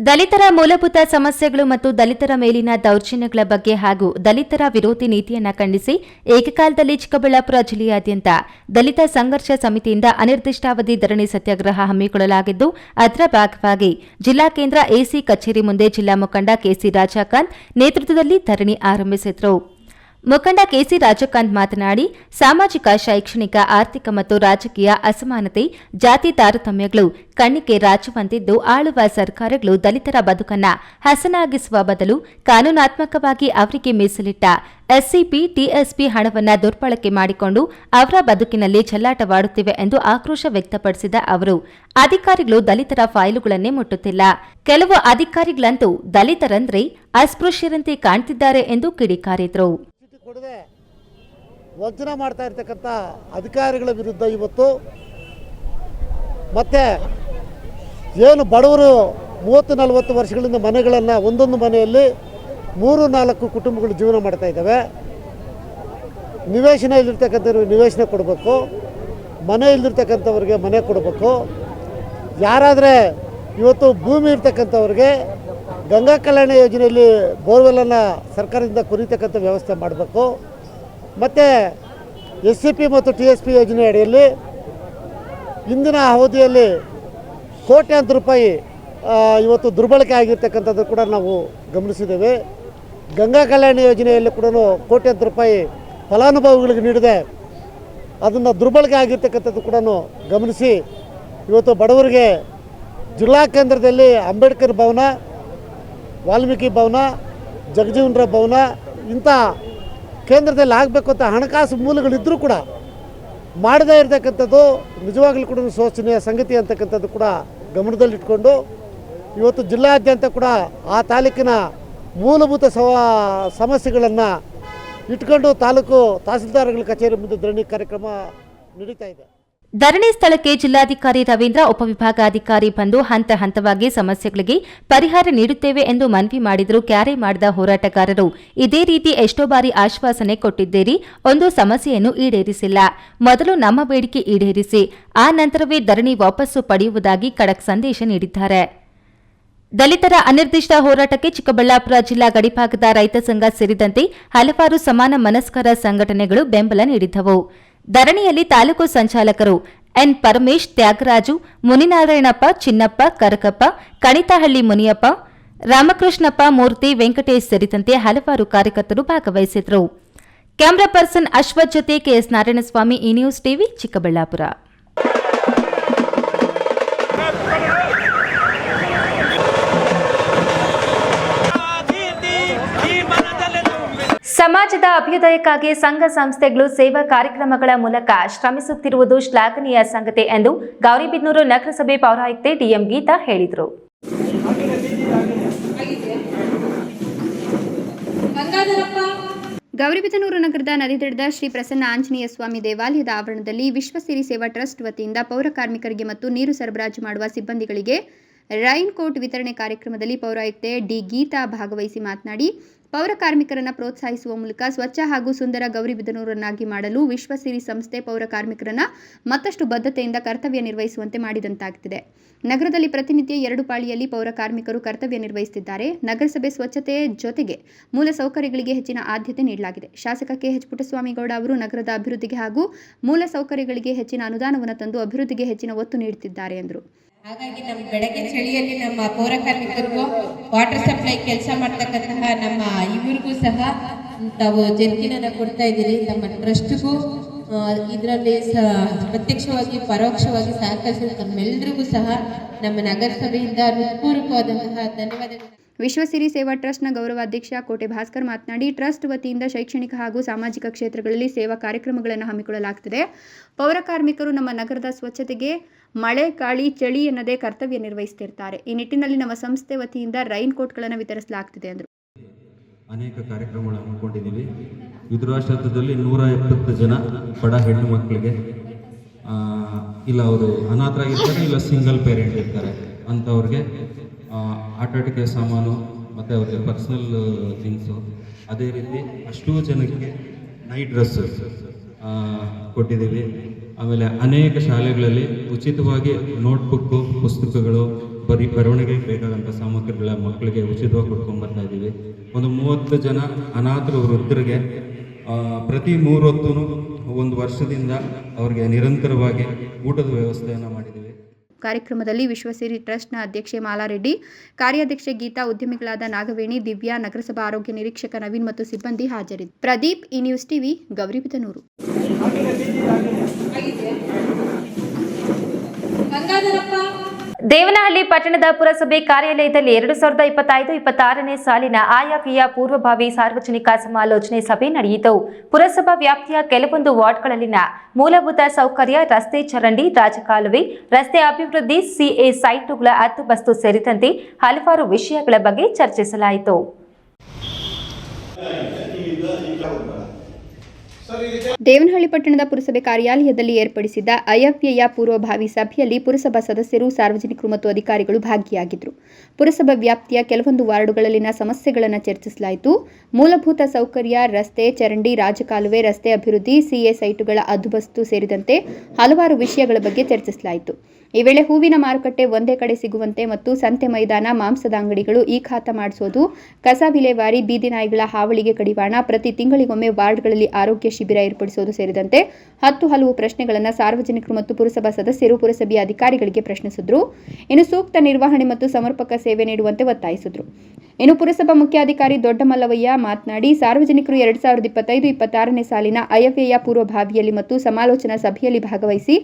ದಲಿತರ ಮೂಲಭೂತ ಸಮಸ್ಯೆಗಳು ಮತ್ತು ದಲಿತರ ಮೇಲಿನ ದೌರ್ಜನ್ಯಗಳ ಬಗ್ಗೆ ಹಾಗೂ ದಲಿತರ ವಿರೋಧಿ ನೀತಿಯನ್ನ ಖಂಡಿಸಿ ಏಕಕಾಲದಲ್ಲಿ ಚಿಕ್ಕಬಳ್ಳಾಪುರ ಜಿಲ್ಲೆಯಾದ್ಯಂತ ದಲಿತ ಸಂಘರ್ಷ ಸಮಿತಿಯಿಂದ ಅನಿರ್ದಿಷ್ಟಾವಧಿ ಧರಣಿ ಸತ್ಯಾಗ್ರಹ ಹಮ್ಮಿಕೊಳ್ಳಲಾಗಿದ್ದು, ಅದರ ಭಾಗವಾಗಿ ಜಿಲ್ಲಾ ಕೇಂದ್ರ ಎಸಿ ಕಚೇರಿ ಮುಂದೆ ಜಿಲ್ಲಾ ಮುಖಂಡ ಕೆಸಿ ರಾಜಕಾಂತ್ ನೇತೃತ್ವದಲ್ಲಿ ಧರಣಿ ಆರಂಭಿಸಿದರು. ಮುಖಂಡ ಕೆಸಿ ರಾಜಕಾಂತ್ ಮಾತನಾಡಿ, ಸಾಮಾಜಿಕ, ಶೈಕ್ಷಣಿಕ, ಆರ್ಥಿಕ ಮತ್ತು ರಾಜಕೀಯ ಅಸಮಾನತೆ, ಜಾತಿ ತಾರತಮ್ಯಗಳು ಕಣ್ಣಿಗೆ ರಾಚುವಂತಿದ್ದು, ಆಳುವ ಸರ್ಕಾರಗಳು ದಲಿತರ ಬದುಕನ್ನ ಹಸನಾಗಿಸುವ ಬದಲು ಕಾನೂನಾತ್ಮಕವಾಗಿ ಅವರಿಗೆ ಮೀಸಲಿಟ್ಟ ಎಸ್ಸಿಪಿ, ಟಿಎಸ್ಪಿ ಹಣವನ್ನು ದುರ್ಬಳಕೆ ಮಾಡಿಕೊಂಡು ಅವರ ಬದುಕಿನಲ್ಲಿ ಚೆಲ್ಲಾಟವಾಡುತ್ತಿವೆ ಎಂದು ಆಕ್ರೋಶ ವ್ಯಕ್ತಪಡಿಸಿದ ಅವರು, ಅಧಿಕಾರಿಗಳು ದಲಿತರ ಫೈಲುಗಳನ್ನೇ ಮುಟ್ಟುತ್ತಿಲ್ಲ. ಕೆಲವು ಅಧಿಕಾರಿಗಳಂತೂ ದಲಿತರಂದ್ರೆ ಅಸ್ಪೃಶ್ಯರಂತೆ ಕಾಣ್ತಿದ್ದಾರೆ ಎಂದು ಕಿಡಿಕಾರಿದರು. ಕೊಡದೆ ವಂಚನೆ ಮಾಡ್ತಾ ಇರ್ತಕ್ಕಂಥ ಅಧಿಕಾರಿಗಳ ವಿರುದ್ಧ ಇವತ್ತು ಮತ್ತೆ ಏನು ಬಡವರು 30-40 ವರ್ಷಗಳಿಂದ ಮನೆಗಳನ್ನು, ಒಂದೊಂದು ಮನೆಯಲ್ಲಿ 3-4 ಕುಟುಂಬಗಳು ಜೀವನ ಮಾಡ್ತಾ ಇದ್ದಾವೆ. ನಿವೇಶನ ಇಲ್ಲಿರ್ತಕ್ಕಂಥವ್ರಿಗೆ ನಿವೇಶನ ಕೊಡಬೇಕು, ಮನೆ ಇಲ್ದಿರ್ತಕ್ಕಂಥವ್ರಿಗೆ ಮನೆ ಕೊಡಬೇಕು. ಯಾರಾದರೆ ಇವತ್ತು ಭೂಮಿ ಇರ್ತಕ್ಕಂಥವ್ರಿಗೆ ಗಂಗಾ ಕಲ್ಯಾಣ ಯೋಜನೆಯಲ್ಲಿ ಬೋರ್ವೆಲ್ಲನ್ನು ಸರ್ಕಾರದಿಂದ ಕೊರಿತಕ್ಕಂಥ ವ್ಯವಸ್ಥೆ ಮಾಡಬೇಕು. ಮತ್ತು SCP ಮತ್ತು TSP ಯೋಜನೆ ಅಡಿಯಲ್ಲಿ ಇಂದಿನ ಅವಧಿಯಲ್ಲಿ ಕೋಟ್ಯಾಂತರ ರೂಪಾಯಿ ಇವತ್ತು ದುರ್ಬಳಕೆ ಆಗಿರ್ತಕ್ಕಂಥದ್ದು ಕೂಡ ನಾವು ಗಮನಿಸಿದ್ದೇವೆ. ಗಂಗಾ ಕಲ್ಯಾಣ ಯೋಜನೆಯಲ್ಲಿ ಕೂಡ ಕೋಟ್ಯಾಂತರ ರೂಪಾಯಿ ಫಲಾನುಭವಿಗಳಿಗೆ ನೀಡಿದೆ, ಅದನ್ನು ದುರ್ಬಳಕೆ ಆಗಿರ್ತಕ್ಕಂಥದ್ದು ಕೂಡ ಗಮನಿಸಿ ಇವತ್ತು ಬಡವರಿಗೆ ಜಿಲ್ಲಾ ಕೇಂದ್ರದಲ್ಲಿ ಅಂಬೇಡ್ಕರ್ ಭವನ, ವಾಲ್ಮೀಕಿ ಭವನ, ಜಗಜೀವನರಾವ್ ಭವನ ಇಂಥ ಕೇಂದ್ರದಲ್ಲಿ ಆಗಬೇಕು ಅಂತ ಹಣಕಾಸು ಮೂಲಗಳಿದ್ದರೂ ಕೂಡ ಮಾಡದೇ ಇರತಕ್ಕಂಥದ್ದು ನಿಜವಾಗ್ಲೂ ಕೂಡ ಶೋಚನೀಯ ಸಂಗತಿ ಅಂತಕ್ಕಂಥದ್ದು ಕೂಡ ಗಮನದಲ್ಲಿಟ್ಕೊಂಡು ಇವತ್ತು ಜಿಲ್ಲಾದ್ಯಂತ ಕೂಡ ಆ ತಾಲೂಕಿನ ಮೂಲಭೂತ ಸಮಸ್ಯೆಗಳನ್ನು ಇಟ್ಕೊಂಡು ತಾಲೂಕು ತಹಸೀಲ್ದಾರ್ಗಳ ಕಚೇರಿ ಮುಂದೆ ಧರಣಿ ಕಾರ್ಯಕ್ರಮ ನಡೀತಾ ಇದೆ. ಧರಣಿ ಸ್ಥಳಕ್ಕೆ ಜಿಲ್ಲಾಧಿಕಾರಿ ರವೀಂದ್ರ, ಉಪವಿಭಾಗಾಧಿಕಾರಿ ಬಂದು ಹಂತ ಹಂತವಾಗಿ ಸಮಸ್ಯೆಗಳಿಗೆ ಪರಿಹಾರ ನೀಡುತ್ತೇವೆ ಎಂದು ಮನವಿ ಮಾಡಿದರೂ ಕ್ಯಾರೆ ಮಾಡಿದ ಹೋರಾಟಗಾರರು, ಇದೇ ರೀತಿ ಎಷ್ಟೋ ಬಾರಿ ಆಶ್ವಾಸನೆ ಕೊಟ್ಟಿದ್ದೀರಿ, ಒಂದು ಸಮಸ್ಯೆಯನ್ನು ಈಡೇರಿಸಿಲ್ಲ, ಮೊದಲು ನಮ್ಮ ಬೇಡಿಕೆ ಈಡೇರಿಸಿ, ಆ ನಂತರವೇ ಧರಣಿ ವಾಪಸ್ಸು ಪಡೆಯುವುದಾಗಿ ಖಡಕ್ ಸಂದೇಶ ನೀಡಿದ್ದಾರೆ. ದಲಿತರ ಅನಿರ್ದಿಷ್ಟ ಹೋರಾಟಕ್ಕೆ ಚಿಕ್ಕಬಳ್ಳಾಪುರ ಜಿಲ್ಲಾ ಗಡಿಭಾಗದ ರೈತ ಸಂಘ ಸೇರಿದಂತೆ ಹಲವಾರು ಸಮಾನ ಮನಸ್ಕರ ಸಂಘಟನೆಗಳು ಬೆಂಬಲ ನೀಡಿದ್ದವು. ಧರಣಿಯಲ್ಲಿ ತಾಲೂಕು ಸಂಚಾಲಕರು ಎನ್ ಪರಮೇಶ್, ತ್ಯಾಗರಾಜು, ಮುನಿನಾರಾಯಣಪ್ಪ, ಚಿನ್ನಪ್ಪ, ಕರಕಪ್ಪ, ಕಣಿತಹಳ್ಳಿ ಮುನಿಯಪ್ಪ, ರಾಮಕೃಷ್ಣಪ್ಪ, ಮೂರ್ತಿ, ವೆಂಕಟೇಶ್ ಸೇರಿದಂತೆ ಹಲವಾರು ಕಾರ್ಯಕರ್ತರು ಭಾಗವಹಿಸಿದರು. ಕ್ಯಾಮರಾ ಪರ್ಸನ್ ಅಶ್ವಥ್ ಜೊತೆ ಕೆಎಸ್ ನಾರಾಯಣಸ್ವಾಮಿ, ಈ ನ್ಯೂಸ್ ಟಿವಿ, ಚಿಕ್ಕಬಳ್ಳಾಪುರ. ಸಮಾಜದ ಅಭ್ಯುದಯಕ್ಕಾಗಿ ಸಂಘ ಸಂಸ್ಥೆಗಳು ಸೇವಾ ಕಾರ್ಯಕ್ರಮಗಳ ಮೂಲಕ ಶ್ರಮಿಸುತ್ತಿರುವುದು ಶ್ಲಾಘನೀಯ ಸಂಗತಿ ಎಂದು ಗೌರಿಬಿದನೂರು ನಗರಸಭೆ ಪೌರಾಯುಕ್ತೆ ಡಿಎಂ ಗೀತಾ ಹೇಳಿದರು. ಗೌರಿಬಿದನೂರು ನಗರದ ನದಿದಡದ ಶ್ರೀ ಪ್ರಸನ್ನ ಆಂಜನೇಯ ಸ್ವಾಮಿ ದೇವಾಲಯದ ಆವರಣದಲ್ಲಿ ವಿಶ್ವಸಿರಿ ಸೇವಾ ಟ್ರಸ್ಟ್ ವತಿಯಿಂದ ಪೌರ ಕಾರ್ಮಿಕರಿಗೆ ಮತ್ತು ನೀರು ಸರಬರಾಜು ಮಾಡುವ ಸಿಬ್ಬಂದಿಗಳಿಗೆ ರೈನ್ ಕೋಟ್ ವಿತರಣೆ ಕಾರ್ಯಕ್ರಮದಲ್ಲಿ ಪೌರಾಯುಕ್ತೆ ಡಿ ಗೀತಾ ಭಾಗವಹಿಸಿ ಮಾತನಾಡಿ, ಪೌರ ಕಾರ್ಮಿಕರನ್ನು ಪ್ರೋತ್ಸಾಹಿಸುವ ಮೂಲಕ ಸ್ವಚ್ಛ ಹಾಗೂ ಸುಂದರ ಗೌರಿಬಿದನೂರನ್ನಾಗಿ ಮಾಡಲು ವಿಶ್ವಸಿರಿ ಸಂಸ್ಥೆ ಪೌರ ಕಾರ್ಮಿಕರನ್ನು ಮತ್ತಷ್ಟು ಬದ್ಧತೆಯಿಂದ ಕರ್ತವ್ಯ ನಿರ್ವಹಿಸುವಂತೆ ಮಾಡಿದಂತಾಗುತ್ತಿದೆ. ನಗರದಲ್ಲಿ ಪ್ರತಿನಿತ್ಯ 2 ಪಾಳಿಯಲ್ಲಿ ಪೌರ ಕಾರ್ಮಿಕರು ಕರ್ತವ್ಯ ನಿರ್ವಹಿಸುತ್ತಿದ್ದಾರೆ. ನಗರಸಭೆ ಸ್ವಚ್ಛತೆ ಜೊತೆಗೆ ಮೂಲ ಸೌಕರ್ಯಗಳಿಗೆ ಹೆಚ್ಚಿನ ಆದ್ಯತೆ ನೀಡಲಾಗಿದೆ. ಶಾಸಕ ಕೆಎಚ್ ಪುಟ್ಟಸ್ವಾಮಿಗೌಡ ಅವರು ನಗರದ ಅಭಿವೃದ್ಧಿಗೆ ಹಾಗೂ ಮೂಲ ಸೌಕರ್ಯಗಳಿಗೆ ಹೆಚ್ಚಿನ ಅನುದಾನವನ್ನು ತಂದು ಅಭಿವೃದ್ಧಿಗೆ ಹೆಚ್ಚಿನ ಒತ್ತು ನೀಡುತ್ತಿದ್ದಾರೆ ಎಂದರು. ಹಾಗಾಗಿ ನಮ್ಮ ಬೆಳಗ್ಗೆ ಚಳಿಯಲ್ಲಿ ನಮ್ಮ ಪೌರ ಕಾರ್ಮಿಕರಿಗೂ ವಾಟರ್ ಸಪ್ಲೈ ಕೆಲಸ ಮಾಡ್ತಕ್ಕಂತಹ ನಮ್ಮ ಇವರಿಗೂ ಸಹ ತಾವು ಜರ್ಕಿನನ್ನು ಕೊಡ್ತಾ ಇದ್ದೀರಿ. ನಮ್ಮ ಟ್ರಸ್ಟ್ಗೂ ಇದರಲ್ಲಿ ಪ್ರತ್ಯಕ್ಷವಾಗಿ ಪರೋಕ್ಷವಾಗಿ ಸಹಕರಿಸಿದ ತಮ್ಮೆಲ್ಲರಿಗೂ ಸಹ ನಮ್ಮ ನಗರಸಭೆಯಿಂದ ಹೃತ್ಪೂರ್ವಕವಾದಂತಹ ಧನ್ಯವಾದಗಳು. ವಿಶ್ವಸಿರಿ ಸೇವಾ ಟ್ರಸ್ಟ್ನ ಗೌರವಾಧ್ಯಕ್ಷ ಕೋಟೆ ಭಾಸ್ಕರ್ ಮಾತನಾಡಿ, ಟ್ರಸ್ಟ್ ವತಿಯಿಂದ ಶೈಕ್ಷಣಿಕ ಹಾಗೂ ಸಾಮಾಜಿಕ ಕ್ಷೇತ್ರಗಳಲ್ಲಿ ಸೇವಾ ಕಾರ್ಯಕ್ರಮಗಳನ್ನು ಹಮ್ಮಿಕೊಳ್ಳಲಾಗುತ್ತದೆ. ಪೌರ ಕಾರ್ಮಿಕರು ನಮ್ಮ ನಗರದ ಸ್ವಚ್ಛತೆಗೆ ಮಳೆ ಗಾಳಿ ಚಳಿ ಎನ್ನದೇ ಕರ್ತವ್ಯ ನಿರ್ವಹಿಸುತ್ತಿರ್ತಾರೆ. ಈ ನಿಟ್ಟಿನಲ್ಲಿ ನಮ್ಮ ಸಂಸ್ಥೆ ವತಿಯಿಂದ ರೈನ್ ಕೋಟ್ಗಳನ್ನು ವಿತರಿಸಲಾಗುತ್ತಿದೆ ಎಂದರು. ಅನೇಕ ಕಾರ್ಯಕ್ರಮಗಳು ಹಮ್ಮಿಕೊಂಡಿದ್ದೀವಿ. ವಿಧುರಾಶ್ರಮದಲ್ಲಿ 170 ಜನ ಬಡ ಹೆಣ್ಣು ಮಕ್ಕಳಿಗೆ ಇಲ್ಲ ಅವರು ಅನಾಥರಾಗಿರ್ತಾರೆ, ಇಲ್ಲ ಸಿಂಗಲ್ ಪೇರೆಂಟ್ ಇರ್ತಾರೆ, ಅಂಥವ್ರಿಗೆ ಆಟಾಟಿಕೆ ಸಾಮಾನು ಮತ್ತು ಅವ್ರಿಗೆ ಪರ್ಸ್ನಲ್ ಥಿಂಗ್ಸು, ಅದೇ ರೀತಿ ಅಷ್ಟೂ ಜನಕ್ಕೆ ನೈಟ್ ಡ್ರೆಸ್ ಕೊಟ್ಟಿದ್ದೀವಿ. ಆಮೇಲೆ ಅನೇಕ ಶಾಲೆಗಳಲ್ಲಿ ಉಚಿತವಾಗಿ ನೋಟ್ಬುಕ್ಕು, ಪುಸ್ತಕಗಳು, ಬರವಣಿಗೆ ಬೇಕಾದಂಥ ಸಾಮಗ್ರಿಗಳ ಮಕ್ಕಳಿಗೆ ಉಚಿತವಾಗಿ ಕೊಡ್ಕೊಂಡ್ಬರ್ತಾ ಇದ್ದೀವಿ. ಒಂದು 30 ಜನ ಅನಾಥರು ವೃದ್ಧರಿಗೆ ಪ್ರತಿ 3 ಹೊತ್ತೂ ಒಂದು ವರ್ಷದಿಂದ ಅವ್ರಿಗೆ ನಿರಂತರವಾಗಿ ಊಟದ ವ್ಯವಸ್ಥೆಯನ್ನು ಮಾಡಿದ್ದೀವಿ. ಕಾರ್ಯಕ್ರಮದಲ್ಲಿ ವಿಶ್ವಸಿರಿ ಟ್ರಸ್ಟ್ನ ಅಧ್ಯಕ್ಷೆ ಮಾಲಾರೆಡ್ಡಿ, ಕಾರ್ಯಾಧ್ಯಕ್ಷೆ ಗೀತಾ, ಉದ್ಯಮಿಗಳಾದ ನಾಗವೇಣಿ, ದಿವ್ಯಾ, ನಗರಸಭಾ ಆರೋಗ್ಯ ನಿರೀಕ್ಷಕ ನವೀನ್ ಮತ್ತು ಸಿಬ್ಬಂದಿ ಹಾಜರಿದ್ದರು. ಪ್ರದೀಪ್, ಈ ನ್ಯೂಸ್ ಟಿವಿ, ಗೌರಿಬಿದನೂರು. ದೇವನಹಳ್ಳಿ ಪಟ್ಟಣದ ಪುರಸಭೆ ಕಾರ್ಯಾಲಯದಲ್ಲಿ 2025-26ನೇ ಸಾಲಿನ ಆಯವ್ಯಯ ಪೂರ್ವಭಾವಿ ಸಾರ್ವಜನಿಕ ಸಮಾಲೋಚನೆ ಸಭೆ ನಡೆಯಿತು. ಪುರಸಭಾ ವ್ಯಾಪ್ತಿಯ ಕೆಲವೊಂದು ವಾರ್ಡ್ಗಳಲ್ಲಿನ ಮೂಲಭೂತ ಸೌಕರ್ಯ, ರಸ್ತೆ ಚರಂಡಿ, ರಾಜಕಾಲುವೆ, ರಸ್ತೆ ಅಭಿವೃದ್ಧಿ, ಸಿಎ ಸೈಟುಗಳ ಹದ್ದುಬಸ್ತು ಸೇರಿದಂತೆ ಹಲವಾರು ವಿಷಯಗಳ ಬಗ್ಗೆ ಚರ್ಚಿಸಲಾಯಿತು. ದೇವನಹಳ್ಳಿ ಪಟ್ಟಣದ ಪುರಸಭೆ ಕಾರ್ಯಾಲಯದಲ್ಲಿ ಏರ್ಪಡಿಸಿದ್ದ ಆಯವ್ಯಯ ಪೂರ್ವಭಾವಿ ಸಭೆಯಲ್ಲಿ ಪುರಸಭಾ ಸದಸ್ಯರು, ಸಾರ್ವಜನಿಕರು ಮತ್ತು ಅಧಿಕಾರಿಗಳು ಭಾಗಿಯಾಗಿದ್ದರು. ಪುರಸಭಾ ವ್ಯಾಪ್ತಿಯ ಕೆಲವೊಂದು ವಾರ್ಡುಗಳಲ್ಲಿನ ಸಮಸ್ಯೆಗಳನ್ನು ಚರ್ಚಿಸಲಾಯಿತು. ಮೂಲಭೂತ ಸೌಕರ್ಯ, ರಸ್ತೆ ಚರಂಡಿ, ರಾಜಕಾಲುವೆ, ರಸ್ತೆ ಅಭಿವೃದ್ಧಿ, ಸಿಎ ಸೈಟುಗಳ ಹದ್ದುಬಸ್ತು ಸೇರಿದಂತೆ ಹಲವಾರು ವಿಷಯಗಳ ಬಗ್ಗೆ ಚರ್ಚಿಸಲಾಯಿತು. ಈ ವೇಳೆ ಹೂವಿನ ಮಾರುಕಟ್ಟೆ ಒಂದೇ ಕಡೆ ಸಿಗುವಂತೆ ಮತ್ತು ಸಂತೆ ಮೈದಾನ, ಮಾಂಸದ ಅಂಗಡಿಗಳು ಈ ಖಾತ ಮಾಡಿಸೋದು, ಕಸ ವಿಲೇವಾರಿ, ಬೀದಿ ನಾಯಿಗಳ ಹಾವಳಿಗೆ ಕಡಿವಾಣ, ಪ್ರತಿ ತಿಂಗಳಿಗೊಮ್ಮೆ ವಾರ್ಡ್ಗಳಲ್ಲಿ ಆರೋಗ್ಯ ಶಿಬಿರ ಏರ್ಪಡಿಸುವುದು ಸೇರಿದಂತೆ ಹಲವು ಪ್ರಶ್ನೆಗಳನ್ನು ಸಾರ್ವಜನಿಕರು ಮತ್ತು ಪುರಸಭಾ ಸದಸ್ಯರು ಪುರಸಭೆಯ ಅಧಿಕಾರಿಗಳಿಗೆ ಪ್ರಶ್ನಿಸಿದ್ರು. ಇನ್ನು ಸೂಕ್ತ ನಿರ್ವಹಣೆ ಮತ್ತು ಸಮರ್ಪಕ ಸೇವೆ ನೀಡುವಂತೆ ಒತ್ತಾಯಿಸಿದ್ರು. ಇನ್ನು ಪುರಸಭಾ ಮುಖ್ಯಾಧಿಕಾರಿ ದೊಡ್ಡಮಲ್ಲವಯ್ಯ ಮಾತನಾಡಿ, ಸಾರ್ವಜನಿಕರು 2025-26ನೇ ಸಾಲಿನ ಆಯವ್ಯಯ ಪೂರ್ವಭಾವಿಯಲ್ಲಿ ಮತ್ತು ಸಮಾಲೋಚನಾ ಸಭೆಯಲ್ಲಿ ಭಾಗವಹಿಸಿ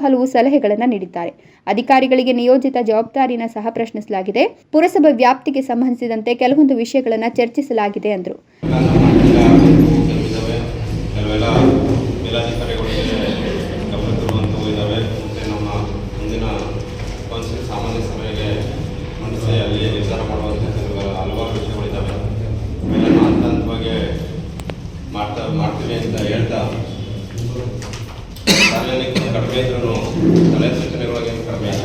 ಹಲವು ಸಲಹೆಗಳನ್ನು ನೀಡಿದ್ದಾರೆ. ಅಧಿಕಾರಿಗಳಿಗೆ ನಿಯೋಜಿತ ಜವಾಬ್ದಾರಿಯನ್ನು ಸಹ ಪ್ರಶ್ನಿಸಲಾಗಿದೆ. ಪುರಸಭಾ ವ್ಯಾಪ್ತಿಗೆ ಸಂಬಂಧಿಸಿದಂತೆ ಕೆಲವೊಂದು ವಿಷಯಗಳನ್ನು ಚರ್ಚಿಸಲಾಗಿದೆ ಎಂದರು. ಸಾಮಾನ್ಯ ಸಭೆಗೆ ಮಂಡಿಸಿ ಅಲ್ಲಿ ನಿರ್ಧಾರ ಮಾಡುವಂಥ ಹಲವಾರು ವಿಷಯಗಳಿದ್ದಾವೆ. ಇವೆಲ್ಲನೂ ಹಂತ ಹಂತವಾಗಿ ಮಾಡ್ತೀವಿ ಅಂತ ಹೇಳ್ತಾ, ಸಾರ್ವಜನಿಕರು ಕಡಿಮೆ ಇದ್ರೂ ಸಲಹೆ ಸೂಚನೆಗಳೇನು ಕಡಿಮೆ ಇಲ್ಲ,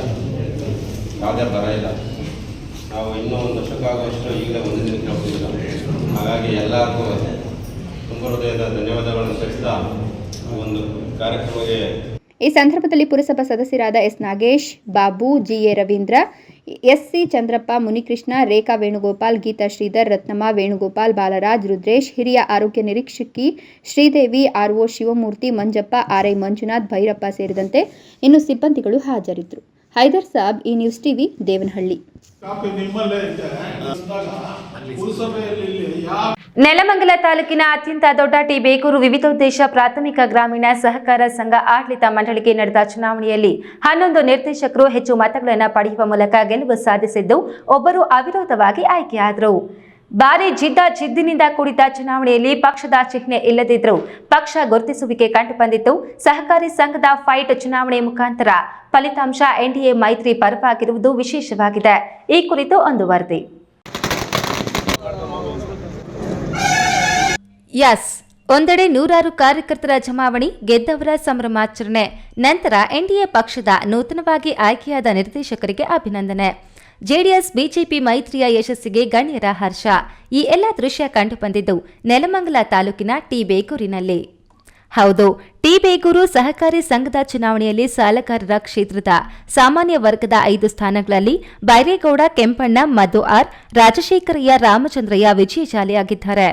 ಯಾವುದೇ ಬರ ಇಲ್ಲ. ನಾವು ಇನ್ನೂ 1 ವರ್ಷಕ್ಕಾಗುವಷ್ಟು ಈಗಲೇ ಒಂದು ದಿನಕ್ಕೆ ಹೋಗ್ತಿಲ್ಲ. ಹಾಗಾಗಿ ಎಲ್ಲರಿಗೂ ತುಂಬ ಹೃದಯದ ಧನ್ಯವಾದಗಳನ್ನು ತಿಳಿಸ್ತಾ ಒಂದು ಕಾರ್ಯಕ್ರಮಕ್ಕೆ ಈ ಸಂದರ್ಭದಲ್ಲಿ ಪುರಸಭಾ ಸದಸ್ಯರಾದ S Nagesh, Babu, GA Ravindra, SC Chandrappa, Munikrishna, Rekha Venugopal, Geetha Sridhar, Ratnamma, Venugopal, Balaraj, Rudresh, ಹಿರಿಯ ಆರೋಗ್ಯ ನಿರೀಕ್ಷಕಿ ಶ್ರೀದೇವಿ, ಆರ್ಒ ಶಿವಮೂರ್ತಿ, ಮಂಜಪ್ಪ, ಆರ್ಐ ಮಂಜುನಾಥ್, ಭೈರಪ್ಪ ಸೇರಿದಂತೆ ಇನ್ನು ಸಿಬ್ಬಂದಿಗಳು ಹಾಜರಿದ್ದರು. ಹೈದರ್ ಸಾಬ್, ಈ ನ್ಯೂಸ್ ಟಿವಿ, ದೇವನಹಳ್ಳಿ. ನೆಲಮಂಗಲ ತಾಲೂಕಿನ ಅತ್ಯಂತ ದೊಡ್ಡ ಟಿ ಬೇಗೂರು ವಿವಿಧೋದ್ದೇಶ ಪ್ರಾಥಮಿಕ ಗ್ರಾಮೀಣ ಸಹಕಾರ ಸಂಘ ಆಡಳಿತ ಮಂಡಳಿಗೆ ನಡೆದ ಚುನಾವಣೆಯಲ್ಲಿ 11 ನಿರ್ದೇಶಕರು ಹೆಚ್ಚು ಮತಗಳನ್ನು ಪಡೆಯುವ ಮೂಲಕ ಗೆಲುವು ಸಾಧಿಸಿದ್ದು, ಒಬ್ಬರು ಅವಿರೋಧವಾಗಿ ಆಯ್ಕೆಯಾದರು. ಭಾರಿ ಜಿದ್ದಿನಿಂದ ಕೂಡಿದ ಚುನಾವಣೆಯಲ್ಲಿ ಪಕ್ಷದ ಚಿಹ್ನೆ ಇಲ್ಲದಿದ್ದರೂ ಪಕ್ಷ ಗುರುತಿಸುವಿಕೆ ಕಂಡುಬಂದಿತ್ತು. ಸಹಕಾರಿ ಸಂಘದ ಫೈಟ್ ಚುನಾವಣೆ ಮುಖಾಂತರ ಫಲಿತಾಂಶ ಎನ್ಡಿಎ ಮೈತ್ರಿ ಪರವಾಗಿರುವುದು ವಿಶೇಷವಾಗಿದೆ. ಈ ಕುರಿತು ಒಂದು ವರದಿ. ಒಂದೆಡೆ ನೂರಾರು ಕಾರ್ಯಕರ್ತರ ಜಮಾವಣೆ, ಗೆದ್ದವರ ಸಂಭ್ರಮಾಚರಣೆ. ನಂತರ ಎನ್ಡಿಎ ಪಕ್ಷದ ನೂತನವಾಗಿ ಆಯ್ಕೆಯಾದ ನಿರ್ದೇಶಕರಿಗೆ ಅಭಿನಂದನೆ. ಜೆಡಿಎಸ್ ಬಿಜೆಪಿ ಮೈತ್ರಿಯ ಯಶಸ್ಸಿಗೆ ಗಣ್ಯರ ಹರ್ಷ. ಈ ಎಲ್ಲ ದೃಶ್ಯ ಕಂಡುಬಂದಿದ್ದು ನೆಲಮಂಗಲ ತಾಲೂಕಿನ ಟಿ ಬೇಗೂರಿನಲ್ಲಿ. ಹೌದು, ಟಿ ಬೇಗೂರು ಸಹಕಾರಿ ಸಂಘದ ಚುನಾವಣೆಯಲ್ಲಿ ಸಾಲಗಾರರ ಕ್ಷೇತ್ರದ ಸಾಮಾನ್ಯ ವರ್ಗದ 5 ಸ್ಥಾನಗಳಲ್ಲಿ ಬೈರೇಗೌಡ, ಕೆಂಪಣ್ಣ, ಮಧು ಆರ್, ರಾಜಶೇಖರಯ್ಯ, ರಾಮಚಂದ್ರಯ್ಯ ವಿಜಯಶಾಲಿಯಾಗಿದ್ದಾರೆ.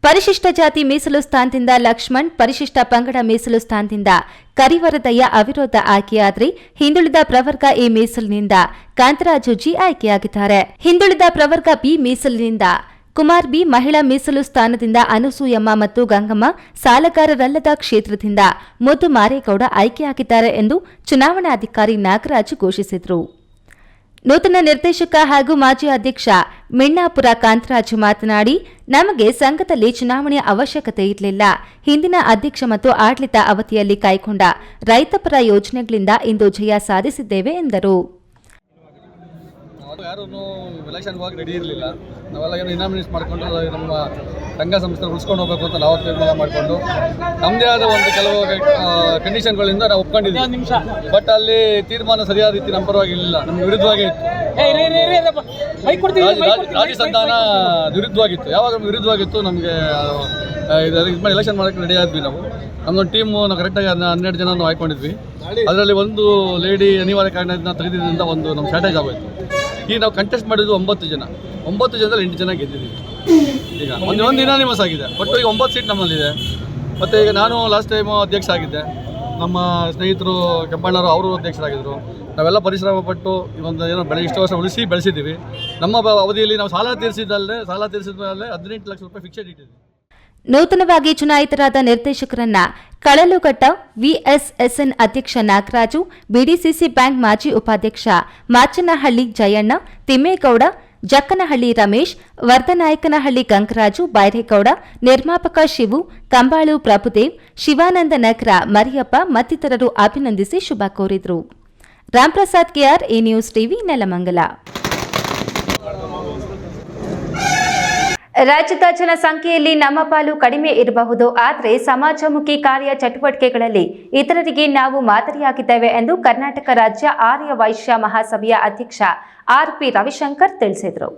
ಪರಿಶಿಷ್ಟ ಜಾತಿ ಮೀಸಲು ಸ್ಥಾನದಿಂದ ಲಕ್ಷ್ಮಣ್, ಪರಿಶಿಷ್ಟ ಪಂಗಡ ಮೀಸಲು ಸ್ಥಾನದಿಂದ ಕರಿವರದಯ್ಯ ಅವಿರೋಧ ಆಯ್ಕೆಯಾದರೆ ಹಿಂದುಳಿದ ಪ್ರವರ್ಗ ಎ ಮೀಸಲಿನಿಂದ ಕಾಂತರಾಜು ಜಿ ಆಯ್ಕೆಯಾಗಿದ್ದಾರೆ. ಹಿಂದುಳಿದ ಪ್ರವರ್ಗ ಬಿ ಮೀಸಲಿನಿಂದ ಕುಮಾರ್ ಬಿ, ಮಹಿಳಾ ಮೀಸಲು ಸ್ಥಾನದಿಂದ ಅನಸೂಯಮ್ಮ ಮತ್ತು ಗಂಗಮ್ಮ, ಸಾಲಗಾರರಲ್ಲದ ಕ್ಷೇತ್ರದಿಂದ ಮುದ್ದು ಮಾರೇಗೌಡ ಆಯ್ಕೆಯಾಗಿದ್ದಾರೆ ಎಂದು ಚುನಾವಣಾಧಿಕಾರಿ ನಾಗರಾಜ್ ಘೋಷಿಸಿದರು. ನೂತನ ನಿರ್ದೇಶಕ ಹಾಗೂ ಮಾಜಿ ಅಧ್ಯಕ್ಷ ಮಿಣ್ಣಾಪುರ ಕಾಂತರಾಜು ಮಾತನಾಡಿ, ನಮಗೆ ಸಂಘದಲ್ಲಿ ಚುನಾವಣೆಯ ಅವಶ್ಯಕತೆ ಇರಲಿಲ್ಲ. ಹಿಂದಿನ ಅಧ್ಯಕ್ಷ ಮತ್ತು ಆಡಳಿತ ಅವಧಿಯಲ್ಲಿ ಕೈಗೊಂಡ ರೈತಪರ ಯೋಜನೆಗಳಿಂದ ಇಂದು ಜಯ ಸಾಧಿಸಿದ್ದೇವೆ ಎಂದರು. ಯಾರೂ ಎಲೆಕ್ಷನ್ಗೆ ಹೋಗಿ ರೆಡಿ ಇರಲಿಲ್ಲ. ನಾವೆಲ್ಲ ಏನು ಇನಾಮಿನೇಟ್ ಮಾಡಿಕೊಂಡು ನಮ್ಮ ಸಂಘ ಸಂಸ್ಥೆ ಉಳಿಸ್ಕೊಂಡು ಹೋಗಬೇಕು ಅಂತ ನಾವು ತೀರ್ಮಾನ ಮಾಡಿಕೊಂಡು ನಮ್ಮದೇ ಆದ ಒಂದು ಕೆಲವು ಕಂಡೀಷನ್ಗಳಿಂದ ನಾವು ಒಪ್ಕೊಂಡಿದ್ದೀವಿ. ಬಟ್ ಅಲ್ಲಿ ತೀರ್ಮಾನ ಸರಿಯಾದ ರೀತಿ ನಮ್ಮ ಪರವಾಗಿ ಇಲ್ಲ, ನಮ್ಗೆ ವಿರುದ್ಧವಾಗೇ ಇತ್ತು. ರಾಜ್ಯ ಸಂಧಾನ ವಿರುದ್ಧವಾಗಿತ್ತು. ಯಾವಾಗ ನಮ್ಗೆ ವಿರುದ್ಧವಾಗಿತ್ತು, ನಮಗೆ ಎಲೆಕ್ಷನ್ ಮಾಡೋಕ್ಕೆ ರೆಡಿ ಆದ್ವಿ. ನಾವು ನಮ್ಮದೊಂದು ಟೀಮು ನಾವು ಕರೆಕ್ಟಾಗಿ 12 ಜನ ನಾವು ಆಯ್ಕೊಂಡಿದ್ವಿ. ಅದರಲ್ಲಿ ಒಂದು ಲೇಡಿ ಅನಿವಾರ್ಯ ಕಾರಣದಿಂದ ತೆಗೆದಿದ್ದರಿಂದ ಒಂದು ನಮ್ಮ ಶಾರ್ಟೇಜ್ ಆಗೋಯ್ತು. ಈಗ ನಾವು ಕಂಟೆಸ್ಟ್ ಮಾಡಿದ್ದು 9 ಜನ, 9 ಜನದಲ್ಲಿ 8 ಜನ ಗೆದ್ದಿದ್ದೀವಿ. ಈಗ ಒಂದು ಯುನಾನಿಮಸ್ ಆಗಿದೆ. ಬಟ್ ಈಗ 9 ಸೀಟ್ ನಮ್ಮಲ್ಲಿದೆ. ಮತ್ತು ಈಗ ನಾನು ಲಾಸ್ಟ್ ಟೈಮು ಅಧ್ಯಕ್ಷ ಆಗಿದ್ದೆ. ನಮ್ಮ ಸ್ನೇಹಿತರು ಕೆಂಪಣ್ಣವರು ಅವರು ಅಧ್ಯಕ್ಷರಾಗಿದ್ದರು. ನಾವೆಲ್ಲ ಪರಿಶ್ರಮ ಪಟ್ಟು ಒಂದು ಏನೋ ಇಷ್ಟು ವರ್ಷ ಬೆಳೆಸಿದ್ದೀವಿ. ನಮ್ಮ ಅವಧಿಯಲ್ಲಿ ನಾವು ಸಾಲ ತೀರಿಸಿದ ಮೇಲೆ 18 ಲಕ್ಷ ರೂಪಾಯಿ ಫಿಕ್ಸೆಡ್ ಇಟ್ಟಿದ್ದೀವಿ. ನೂತನವಾಗಿ ಚುನಾಯಿತರಾದ ನಿರ್ದೇಶಕರನ್ನ ಕಳಲುಘಟ್ಟ ವಿಎಸ್ಎಸ್ಎನ್ ಅಧ್ಯಕ್ಷ ನಾಗರಾಜು, ಬಿಡಿಸಿಸಿ ಬ್ಯಾಂಕ್ ಮಾಜಿ ಉಪಾಧ್ಯಕ್ಷ ಮಾಚನಹಳ್ಳಿ ಜಯಣ್ಣ, ತಿಮ್ಮೇಗೌಡ, ಜಕ್ಕನಹಳ್ಳಿ ರಮೇಶ್, ವರ್ಧನಾಯಕನಹಳ್ಳಿ ಗಂಗರಾಜು, ಬೈರೇಗೌಡ, ನಿರ್ಮಾಪಕ ಶಿವು, ಕಂಬಾಳು ಪ್ರಭುದೇವ್, ಶಿವಾನಂದ ನಗರ ಮರಿಯಪ್ಪ ಮತ್ತಿತರರು ಅಭಿನಂದಿಸಿ ಶುಭ ಕೋರಿದರು. Ramprasad KR, A News TV, Nelamangala. ರಾಜ್ಯದ ಜನಸಂಖ್ಯೆಯಲ್ಲಿ ನಮ್ಮ ಪಾಲು ಕಡಿಮೆ ಇರಬಹುದು, ಆದರೆ ಸಮಾಜಮುಖಿ ಕಾರ್ಯ ಚಟುವಟಿಕೆಗಳಲ್ಲಿ ಇತರರಿಗೆ ನಾವು ಮಾದರಿಯಾಗಿದ್ದೇವೆ ಎಂದು ಕರ್ನಾಟಕ ರಾಜ್ಯ ಆರ್ಯ ವೈಶ್ಯ ಮಹಾಸಭೆಯ ಅಧ್ಯಕ್ಷ ಆರ್ಪಿ ರವಿಶಂಕರ್ ತಿಳಿಸಿದರು.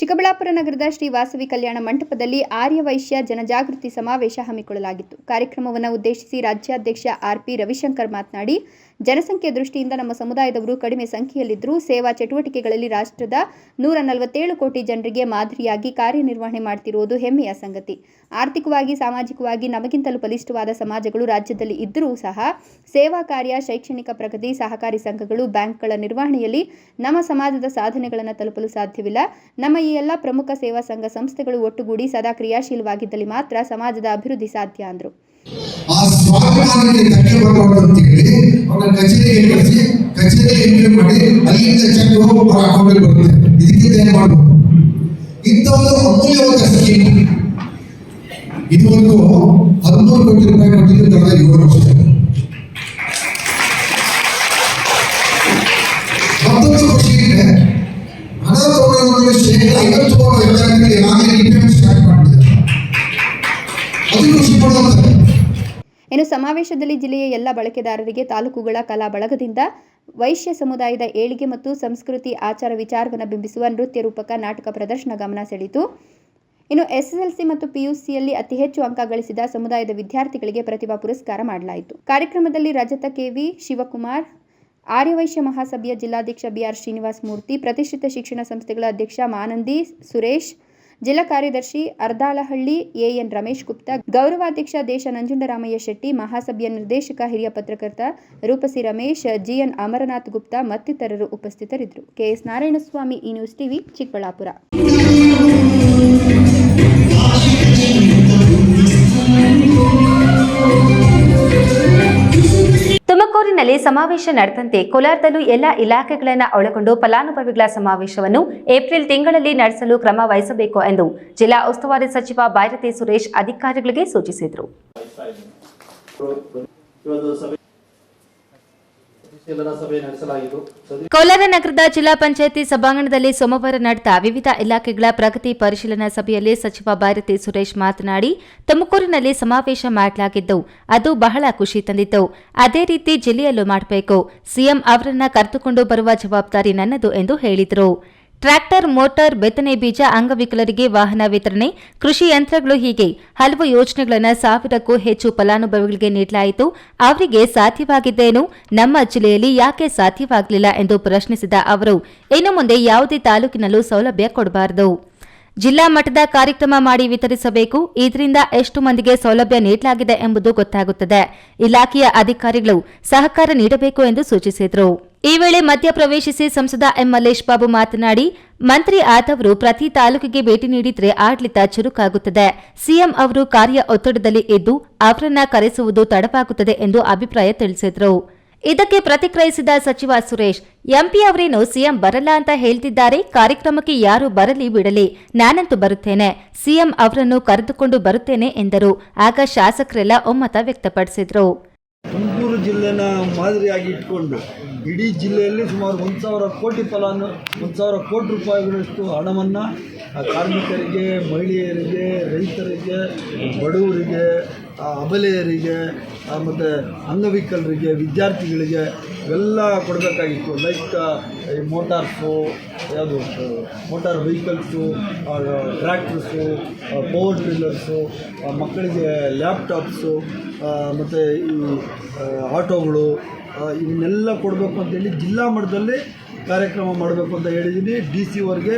ಚಿಕ್ಕಬಳ್ಳಾಪುರ ನಗರದ ಶ್ರೀ ವಾಸವಿ ಕಲ್ಯಾಣ ಮಂಟಪದಲ್ಲಿ ಆರ್ಯವೈಶ್ಯ ಜನಜಾಗೃತಿ ಸಮಾವೇಶ ಹಮ್ಮಿಕೊಳ್ಳಲಾಗಿತ್ತು. ಕಾರ್ಯಕ್ರಮವನ್ನು ಉದ್ದೇಶಿಸಿ ರಾಜ್ಯಾಧ್ಯಕ್ಷ ಆರ್ಪಿ ರವಿಶಂಕರ್ ಮಾತನಾಡಿ, ಜನಸಂಖ್ಯೆ ದೃಷ್ಟಿಯಿಂದ ನಮ್ಮ ಸಮುದಾಯದವರು ಕಡಿಮೆ ಸಂಖ್ಯೆಯಲ್ಲಿದ್ದರೂ ಸೇವಾ ಚಟುವಟಿಕೆಗಳಲ್ಲಿ ರಾಷ್ಟ್ರದ 147 ಕೋಟಿ ಜನರಿಗೆ ಮಾದರಿಯಾಗಿ ಕಾರ್ಯನಿರ್ವಹಣೆ ಮಾಡುತ್ತಿರುವುದು ಹೆಮ್ಮೆಯ ಸಂಗತಿ. ಆರ್ಥಿಕವಾಗಿ, ಸಾಮಾಜಿಕವಾಗಿ ನಮಗಿಂತಲೂ ಬಲಿಷ್ಠವಾದ ಸಮಾಜಗಳು ರಾಜ್ಯದಲ್ಲಿ ಇದ್ದರೂ ಸಹ ಸೇವಾ ಕಾರ್ಯ, ಶೈಕ್ಷಣಿಕ ಪ್ರಗತಿ, ಸಹಕಾರಿ ಸಂಘಗಳು, ಬ್ಯಾಂಕ್ಗಳ ನಿರ್ವಹಣೆಯಲ್ಲಿ ನಮ್ಮ ಸಮಾಜದ ಸಾಧನೆಗಳನ್ನು ತಲುಪಲು ಸಾಧ್ಯವಿಲ್ಲ. ನಮ್ಮ ಈ ಎಲ್ಲ ಪ್ರಮುಖ ಸೇವಾ ಸಂಘ ಸಂಸ್ಥೆಗಳು ಒಟ್ಟುಗೂಡಿ ಸದಾ ಕ್ರಿಯಾಶೀಲವಾಗಿದ್ದಲ್ಲಿ ಮಾತ್ರ ಸಮಾಜದ ಅಭಿವೃದ್ಧಿ ಸಾಧ್ಯ ಅಂದರು. ಆ ಸ್ವಾಭಿಮಾನಕ್ಕೆ ಧಕ್ಕೆ ಬರಬಾರ್ದು ಅಂತ ಹೇಳಿ ಅವನ ಕಚೇರಿಗೆ ಕಳಿಸಿ ಕಚೇರಿಗೆ ಎಂಟ್ರಿ ಮಾಡಿ ಅಲ್ಲಿಂದ ಚೆಕ್ ಅವರ ಅಕೌಂಟ್ಗೆ ಬರುತ್ತೆ. ಇದಕ್ಕಿಂತ ಏನು ಮಾಡಬಹುದು? ಇಂಥ ಒಂದು ಅಮೂಲ್ಯವಾದ ಸ್ಕೀಮ್ ಇದುವರೆಗೂ 13 ಕೋಟಿ ರೂಪಾಯಿ ಕೊಟ್ಟಿದ್ದು ಕಳೆದ 7 ವರ್ಷದಲ್ಲಿ. ಮತ್ತೊಂದು ಖುಷಿ ಇದೆ, ಹಣ ತಗೊಳ್ಳೋದು ಶೇಕಡ 50% ಸ್ಟಾರ್ಟ್ ಮಾಡಿದೆ. ಅದು ಖುಷಿ ಪಡುವಂಥದ್ದು. ಇನ್ನು ಸಮಾವೇಶದಲ್ಲಿ ಜಿಲ್ಲೆಯ ಎಲ್ಲ ಬಳಕೆದಾರರಿಗೆ ತಾಲೂಕುಗಳ ಕಲಾ ಬಳಗದಿಂದ ವೈಶ್ಯ ಸಮುದಾಯದ ಏಳಿಗೆ ಮತ್ತು ಸಂಸ್ಕೃತಿ ಆಚಾರ ವಿಚಾರವನ್ನು ಬಿಂಬಿಸುವ ನೃತ್ಯ ರೂಪಕ ನಾಟಕ ಪ್ರದರ್ಶನ ಗಮನ ಸೆಳೆಯಿತು. ಇನ್ನು ಎಸ್ಎಸ್ಎಲ್ಸಿ ಮತ್ತು ಪಿಯುಸಿಯಲ್ಲಿ ಅತಿ ಹೆಚ್ಚು ಅಂಕ ಗಳಿಸಿದ ಸಮುದಾಯದ ವಿದ್ಯಾರ್ಥಿಗಳಿಗೆ ಪ್ರತಿಭಾ ಪುರಸ್ಕಾರ ಮಾಡಲಾಯಿತು. ಕಾರ್ಯಕ್ರಮದಲ್ಲಿ ರಜತ ಕೆವಿ ಶಿವಕುಮಾರ್, ಆರ್ಯವೈಶ್ಯ ಮಹಾಸಭೆಯ ಜಿಲ್ಲಾಧ್ಯಕ್ಷ ಬಿಆರ್ ಶ್ರೀನಿವಾಸ ಮೂರ್ತಿ, ಪ್ರತಿಷ್ಠಿತ ಶಿಕ್ಷಣ ಸಂಸ್ಥೆಗಳ ಅಧ್ಯಕ್ಷ ಮಾನಂದಿ ಸುರೇಶ್, ಜಿಲ್ಲಾ ಕಾರ್ಯದರ್ಶಿ ಅರ್ದಾಳಹಳ್ಳಿ ಎಎನ್ ರಮೇಶ್ ಗುಪ್ತಾ, ಗೌರವಾಧ್ಯಕ್ಷ ದೇಶ ನಂಜುಂಡರಾಮಯ್ಯ ಶೆಟ್ಟಿ, ಮಹಾಸಭೆಯ ನಿರ್ದೇಶಕ ಹಿರಿಯ ಪತ್ರಕರ್ತ ರೂಪಸಿ ರಮೇಶ್, ಜಿಎನ್ ಅಮರನಾಥ್ ಗುಪ್ತಾ ಮತ್ತಿತರರು ಉಪಸ್ಥಿತರಿದ್ದರು. ಕೆಎಸ್ ನಾರಾಯಣಸ್ವಾಮಿ, ಈ ನ್ಯೂಸ್ ಟಿವಿ, ಚಿಕ್ಕಬಳ್ಳಾಪುರ. ತುಮಕೂರಿನಲ್ಲಿ ಸಮಾವೇಶ ನಡೆದಂತೆ ಕೋಲಾರದಲ್ಲೂ ಎಲ್ಲ ಇಲಾಖೆಗಳನ್ನು ಒಳಗೊಂಡು ಫಲಾನುಭವಿಗಳ ಸಮಾವೇಶವನ್ನು ಏಪ್ರಿಲ್ ತಿಂಗಳಲ್ಲಿ ನಡೆಸಲು ಕ್ರಮ ವಹಿಸಬೇಕು ಎಂದು ಜಿಲ್ಲಾ ಉಸ್ತುವಾರಿ ಸಚಿವ ಬೈರತಿ ಸುರೇಶ್ ಅಧಿಕಾರಿಗಳಿಗೆ ಸೂಚಿಸಿದರು. ಕೋಲಾರ ನಗರದ ಜಿಲ್ಲಾ ಪಂಚಾಯಿತಿ ಸಭಾಂಗಣದಲ್ಲಿ ಸೋಮವಾರ ನಡೆದ ವಿವಿಧ ಇಲಾಖೆಗಳ ಪ್ರಗತಿ ಪರಿಶೀಲನಾ ಸಭೆಯಲ್ಲಿ ಸಚಿವ ಬೈರತಿ ಸುರೇಶ್ ಮಾತನಾಡಿ, ತುಮಕೂರಿನಲ್ಲಿ ಸಮಾವೇಶ ಮಾಡಲಾಗಿದ್ದು ಅದು ಬಹಳ ಖುಷಿ ತಂದಿತ್ತು. ಅದೇ ರೀತಿ ಜಿಲ್ಲೆಯಲ್ಲೂ ಮಾಡಬೇಕು. ಸಿಎಂ ಅವರನ್ನ ಕರೆದುಕೊಂಡು ಬರುವ ಜವಾಬ್ದಾರಿ ನನ್ನದು ಎಂದು ಹೇಳಿದರು. ಟ್ರ್ಯಾಕ್ಟರ್, ಮೋಟಾರ್, ಬಿತ್ತನೆ ಬೀಜ, ಅಂಗವಿಕಲರಿಗೆ ವಾಹನ ವಿತರಣೆ, ಕೃಷಿ ಯಂತ್ರಗಳು ಹೀಗೆ ಹಲವು ಯೋಜನೆಗಳನ್ನು 1000ಕ್ಕೂ ಹೆಚ್ಚು ಫಲಾನುಭವಿಗಳಿಗೆ ನೀಡಲಾಯಿತು. ಅವರಿಗೆ ಸಾಧ್ಯವಾಗಿದ್ದೇನು, ನಮ್ಮ ಜಿಲ್ಲೆಯಲ್ಲಿ ಯಾಕೆ ಸಾಧ್ಯವಾಗಲಿಲ್ಲ ಎಂದು ಪ್ರಶ್ನಿಸಿದ ಅವರು, ಇನ್ನು ಮುಂದೆ ಯಾವುದೇ ತಾಲೂಕಿನಲ್ಲೂ ಸೌಲಭ್ಯ ಕೊಡಬಾರದು. ಜಿಲ್ಲಾ ಮಟ್ಟದ ಕಾರ್ಯಕ್ರಮ ಮಾಡಿ ವಿತರಿಸಬೇಕು. ಇದರಿಂದ ಎಷ್ಟು ಮಂದಿಗೆ ಸೌಲಭ್ಯ ನೀಡಲಾಗಿದೆ ಎಂಬುದು ಗೊತ್ತಾಗುತ್ತದೆ. ಇಲಾಖೆಯ ಅಧಿಕಾರಿಗಳು ಸಹಕಾರ ನೀಡಬೇಕು ಎಂದು ಸೂಚಿಸಿದರು. ಈ ವೇಳೆ ಮಧ್ಯಪ್ರವೇಶಿಸಿ ಸಂಸದ ಎಂ ಮಲ್ಲೇಶ್ ಬಾಬು ಮಾತನಾಡಿ, ಮಂತ್ರಿ ಆದವರು ಪ್ರತಿ ತಾಲೂಕಿಗೆ ಭೇಟಿ ನೀಡಿದ್ರೆ ಆಡಳಿತ ಚುರುಕಾಗುತ್ತದೆ. ಸಿಎಂ ಅವರು ಕಾರ್ಯ ಒತ್ತಡದಲ್ಲಿ ಇದ್ದು ಅವರನ್ನ ಕರೆಸುವುದು ತಡವಾಗುತ್ತದೆ ಎಂದು ಅಭಿಪ್ರಾಯ ತಿಳಿಸಿದರು. ಇದಕ್ಕೆ ಪ್ರತಿಕ್ರಿಯಿಸಿದ ಸಚಿವ ಸುರೇಶ್, ಎಂಪಿ ಅವರೇನು ಸಿಎಂ ಬರಲ್ಲ ಅಂತ ಹೇಳ್ತಿದ್ದಾರೆ, ಕಾರ್ಯಕ್ರಮಕ್ಕೆ ಯಾರು ಬರಲಿ ಬಿಡಲಿ, ನಾನಂತೂ ಬರುತ್ತೇನೆ, ಸಿಎಂ ಅವರನ್ನು ಕರೆದುಕೊಂಡು ಬರುತ್ತೇನೆ ಎಂದರು. ಆಗ ಶಾಸಕರೆಲ್ಲ ಒಮ್ಮತ ವ್ಯಕ್ತಪಡಿಸಿದರು. ತುಮಕೂರು ಜಿಲ್ಲೆನ ಮಾದರಿಯಾಗಿ ಇಟ್ಕೊಂಡು ಇಡೀ ಜಿಲ್ಲೆಯಲ್ಲಿ ಸುಮಾರು 1,000 ಕೋಟಿ 1,000 ಕೋಟಿ ರೂಪಾಯಿಗಳಷ್ಟು ಹಣವನ್ನು ಕಾರ್ಮಿಕರಿಗೆ, ಮಹಿಳೆಯರಿಗೆ, ರೈತರಿಗೆ, ಬಡವರಿಗೆ, ಅಬಲೆಯರಿಗೆ ಮತ್ತು ಅಂಗವಿಕಲರಿಗೆ, ವಿದ್ಯಾರ್ಥಿಗಳಿಗೆ ಇವೆಲ್ಲ ಕೊಡಬೇಕಾಗಿತ್ತು. ಲೈಕ್ ಮೋಟಾರ್ಸು, ಯಾವುದು ಮೋಟಾರ್ ವೆಹಿಕಲ್ಸು, ಟ್ರ್ಯಾಕ್ಟರ್ಸು, ಪವರ್ ಟ್ರಿಲ್ಲರ್ಸು, ಮಕ್ಕಳಿಗೆ ಲ್ಯಾಪ್ಟಾಪ್ಸು ಮತ್ತು ಈ ಆಟೋಗಳು ಇವನ್ನೆಲ್ಲ ಕೊಡಬೇಕು ಅಂತೇಳಿ ಜಿಲ್ಲಾ ಮಟ್ಟದಲ್ಲಿ ಕಾರ್ಯಕ್ರಮ ಮಾಡಬೇಕು ಅಂತ ಹೇಳಿದ್ದೀನಿ. DC ಅವರಿಗೆ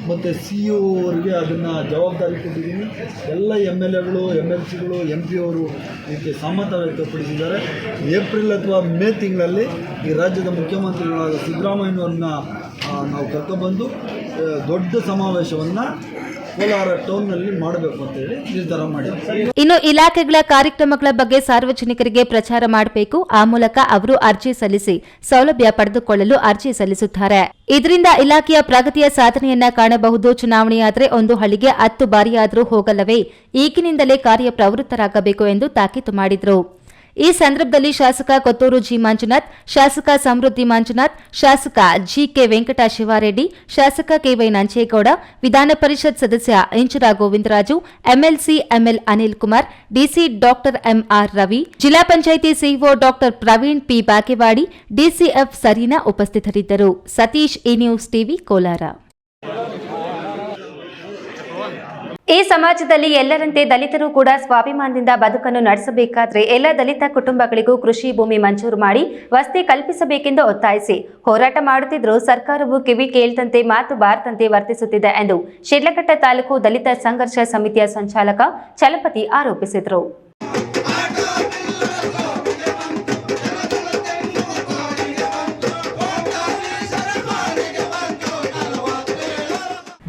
ಮತ್ತು CEO ಅವರಿಗೆ ಅದನ್ನು ಜವಾಬ್ದಾರಿ ಕೊಟ್ಟಿದ್ದೀನಿ. ಎಲ್ಲ MLAಗಳು, MLCಗಳು, MP ಅವರು ಇದಕ್ಕೆ ಸಮ್ಮತ ವ್ಯಕ್ತಪಡಿಸಿದ್ದಾರೆ. ಏಪ್ರಿಲ್ ಅಥವಾ ಮೇ ತಿಂಗಳಲ್ಲಿ ಈ ರಾಜ್ಯದ ಮುಖ್ಯಮಂತ್ರಿಗಳಾದ ಸಿದ್ದರಾಮಯ್ಯನವ್ರನ್ನ ನಾವು ಕರ್ಕೊಬಂದು ದೊಡ್ಡ ಸಮಾವೇಶವನ್ನು ಕೋಲಾರ ಟೌನ್ನಲ್ಲಿ ಮಾಡಬೇಕು ಅಂತ ಹೇಳಿ ನಿರ್ಧಾರ ಮಾಡಿದ್ದಾರೆ. ಇನ್ನು ಇಲಾಖೆಗಳ ಕಾರ್ಯಕ್ರಮಗಳ ಬಗ್ಗೆ ಸಾರ್ವಜನಿಕರಿಗೆ ಪ್ರಚಾರ ಮಾಡಬೇಕು. ಆ ಮೂಲಕ ಅವರು ಅರ್ಜಿ ಸಲ್ಲಿಸಿ ಸೌಲಭ್ಯ ಪಡೆದುಕೊಳ್ಳಲು ಅರ್ಜಿ ಸಲ್ಲಿಸುತ್ತಾರೆ. ಇದರಿಂದ ಇಲಾಖೆಯ ಪ್ರಗತಿಯ ಸಾಧನೆಯನ್ನ ಕಾಣಬಹುದು. ಚುನಾವಣೆಯಾದರೆ ಒಂದು ಹಳ್ಳಿಗೆ 10 ಬಾರಿಯಾದರೂ ಹೋಗಲ್ಲವೇ, ಈಗಿನಿಂದಲೇ ಕಾರ್ಯಪ್ರವೃತ್ತರಾಗಬೇಕು ಎಂದು ತಾಕೀತು ಮಾಡಿದರು. ಈ ಸಂದರ್ಭದಲ್ಲಿ ಶಾಸಕ ಕೊತ್ತೂರು ಜಿ ಮಂಜುನಾಥ್, ಶಾಸಕ ಸಮೃದ್ಧಿ ಮಂಜುನಾಥ್, ಶಾಸಕ ಜಿಕೆ ವೆಂಕಟ ಶಿವಾರೆಡ್ಡಿ, ಶಾಸಕ ಕೆವೈ ನಂಜೇಗೌಡ, ವಿಧಾನ ಪರಿಷತ್ ಸದಸ್ಯ Inchara Govindaraju, MLC ML Anil Kumar, DC ಡಾ MR ರವಿ, ಜಿಲ್ಲಾ ಪಂಚಾಯಿತಿ ಸಿಇಒ ಡಾ ಪ್ರವೀಣ್ ಪಿ ಬಾಗೇವಾಡಿ, DCF ಸರೀನಾ ಉಪಸ್ಥಿತರಿದ್ದರು. ಸತೀಶ್, ಈ ನ್ಯೂಸ್ ಟಿವಿ, ಕೋಲಾರ. ಈ ಸಮಾಜದಲ್ಲಿ ಎಲ್ಲರಂತೆ ದಲಿತರು ಕೂಡ ಸ್ವಾಭಿಮಾನದಿಂದ ಬದುಕನ್ನು ನಡೆಸಬೇಕಾದ್ರೆ ಎಲ್ಲ ದಲಿತ ಕುಟುಂಬಗಳಿಗೂ ಕೃಷಿ ಭೂಮಿ ಮಂಜೂರು ಮಾಡಿ ವಸತಿ ಕಲ್ಪಿಸಬೇಕೆಂದು ಒತ್ತಾಯಿಸಿ ಹೋರಾಟ ಮಾಡುತ್ತಿದ್ದರೂ ಸರ್ಕಾರವು ಕಿವಿ ಕೇಳದಂತೆ ಮಾತು ಬಾರದಂತೆ ವರ್ತಿಸುತ್ತಿದೆ ಎಂದು ಶಿಡ್ಲಘಟ್ಟ ತಾಲೂಕು ದಲಿತ ಸಂಘರ್ಷ ಸಮಿತಿಯ ಸಂಚಾಲಕ ಚಲಪತಿ ಆರೋಪಿಸಿದರು.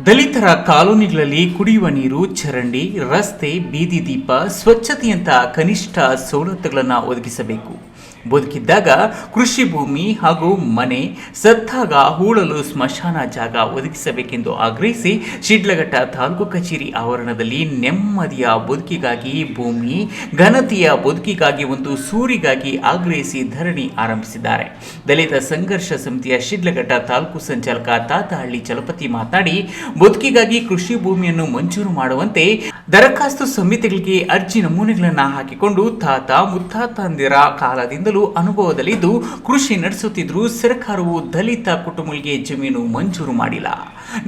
ದಲಿತರ ಕಾಲೋನಿಗಳಲ್ಲಿ ಕುಡಿಯುವ ನೀರು, ಚರಂಡಿ, ರಸ್ತೆ, ಬೀದಿ ದೀಪ, ಸ್ವಚ್ಛತೆಯಂತ ಕನಿಷ್ಠ ಸವಲತ್ತುಗಳನ್ನು ಒದಗಿಸಬೇಕು. ಬದುಕಿದ್ದಾಗ ಕೃಷಿ ಭೂಮಿ ಹಾಗೂ ಮನೆ, ಸತ್ತಾಗ ಹೂಳಲು ಸ್ಮಶಾನ ಜಾಗ ಒದಗಿಸಬೇಕೆಂದು ಆಗ್ರಹಿಸಿ ಶಿಡ್ಲಘಟ್ಟ ತಾಲೂಕು ಕಚೇರಿ ಆವರಣದಲ್ಲಿ ನೆಮ್ಮದಿಯ ಬದುಕಿಗಾಗಿ ಭೂಮಿ, ಘನತೆಯ ಬದುಕಿಗಾಗಿ ಒಂದು ಸೂರಿಗಾಗಿ ಆಗ್ರಹಿಸಿ ಧರಣಿ ಆರಂಭಿಸಿದ್ದಾರೆ. ದಲಿತ ಸಂಘರ್ಷ ಸಮಿತಿಯ ಶಿಡ್ಲಘಟ್ಟ ತಾಲೂಕು ಸಂಚಾಲಕ ತಾತಹಳ್ಳಿ ಚಲಪತಿ ಮಾತನಾಡಿ, ಬದುಕಿಗಾಗಿ ಕೃಷಿ ಭೂಮಿಯನ್ನು ಮಂಜೂರು ಮಾಡುವಂತೆ ದರಖಾಸ್ತು ಸಮಿತಿಗಳಿಗೆ ಅರ್ಜಿ ನಮೂನೆಗಳನ್ನು ಹಾಕಿಕೊಂಡು ತಾತ ಮುತ್ತಾತಂದಿರ ಕಾಲದಿಂದಲೂ ಅನುಭವದಲ್ಲಿದ್ದು ಕೃಷಿ ನಡೆಸುತ್ತಿದ್ದರೂ ಸರ್ಕಾರವು ದಲಿತ ಕುಟುಂಬಗಳಿಗೆ ಜಮೀನು ಮಂಜೂರು ಮಾಡಿಲ್ಲ.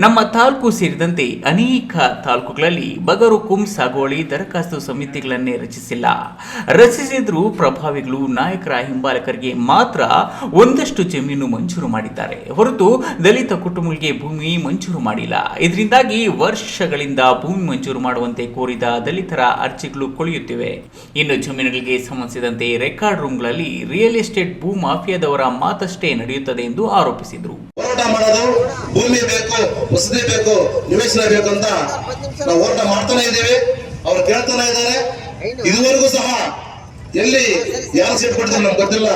ನಮ್ಮ ತಾಲೂಕು ಸೇರಿದಂತೆ ಅನೇಕ ತಾಲೂಕುಗಳಲ್ಲಿ ಬಗರುಕುಂ ಸಾಗುವಳಿ ದರಖಾಸ್ತು ಸಮಿತಿಗಳನ್ನೇ ರಚಿಸಿಲ್ಲ. ರಚಿಸಿದ್ರೂ ಪ್ರಭಾವಿಗಳು, ನಾಯಕರ ಹಿಂಬಾಲಕರಿಗೆ ಮಾತ್ರ ಒಂದಷ್ಟು ಜಮೀನು ಮಂಜೂರು ಮಾಡಿದ್ದಾರೆ ಹೊರತು ದಲಿತ ಕುಟುಂಬಗಳಿಗೆ ಭೂಮಿ ಮಂಜೂರು ಮಾಡಿಲ್ಲ. ಇದರಿಂದಾಗಿ ವರ್ಷಗಳಿಂದ ಭೂಮಿ ಮಂಜೂರು ಮಾಡುವಂತೆ ಕೋರಿದ ದಲಿತರ ಅರ್ಜಿಗಳು ಕೊಳೆಯುತ್ತಿವೆ. ಇನ್ನು ಜಮೀನುಗಳಿಗೆ ಸಂಬಂಧಿಸಿದಂತೆ ರೆಕಾರ್ಡ್ ರೂಮ್ಗಳಲ್ಲಿ ರಿಯಲ್ ಎಸ್ಟೇಟ್ ಭೂ ಮಾಫಿಯಾದವರ ಮಾತಷ್ಟೇ ನಡೆಯುತ್ತದೆ ಎಂದು ಆರೋಪಿಸಿದರು. ಹೋರಾಟ ಮಾಡೋದು, ಭೂಮಿ ಬೇಕು, ವಸತಿ ಬೇಕು, ನಿವೇಶನ ಬೇಕು ಅಂತ ನಾವು ಹೋರಾಟ ಮಾಡ್ತಾನೆ ಇದ್ದೀವಿ. ಅವ್ರು ಕೇಳ್ತಾನೆ ಇದ್ದಾರೆ. ಇದುವರೆಗೂ ಸಹ ಎಲ್ಲಿ ಯಾರು ಸೀಟ್ ಕೊಡ್ತಾರೆ ನಮ್ಗೆ ಗೊತ್ತಿಲ್ಲ,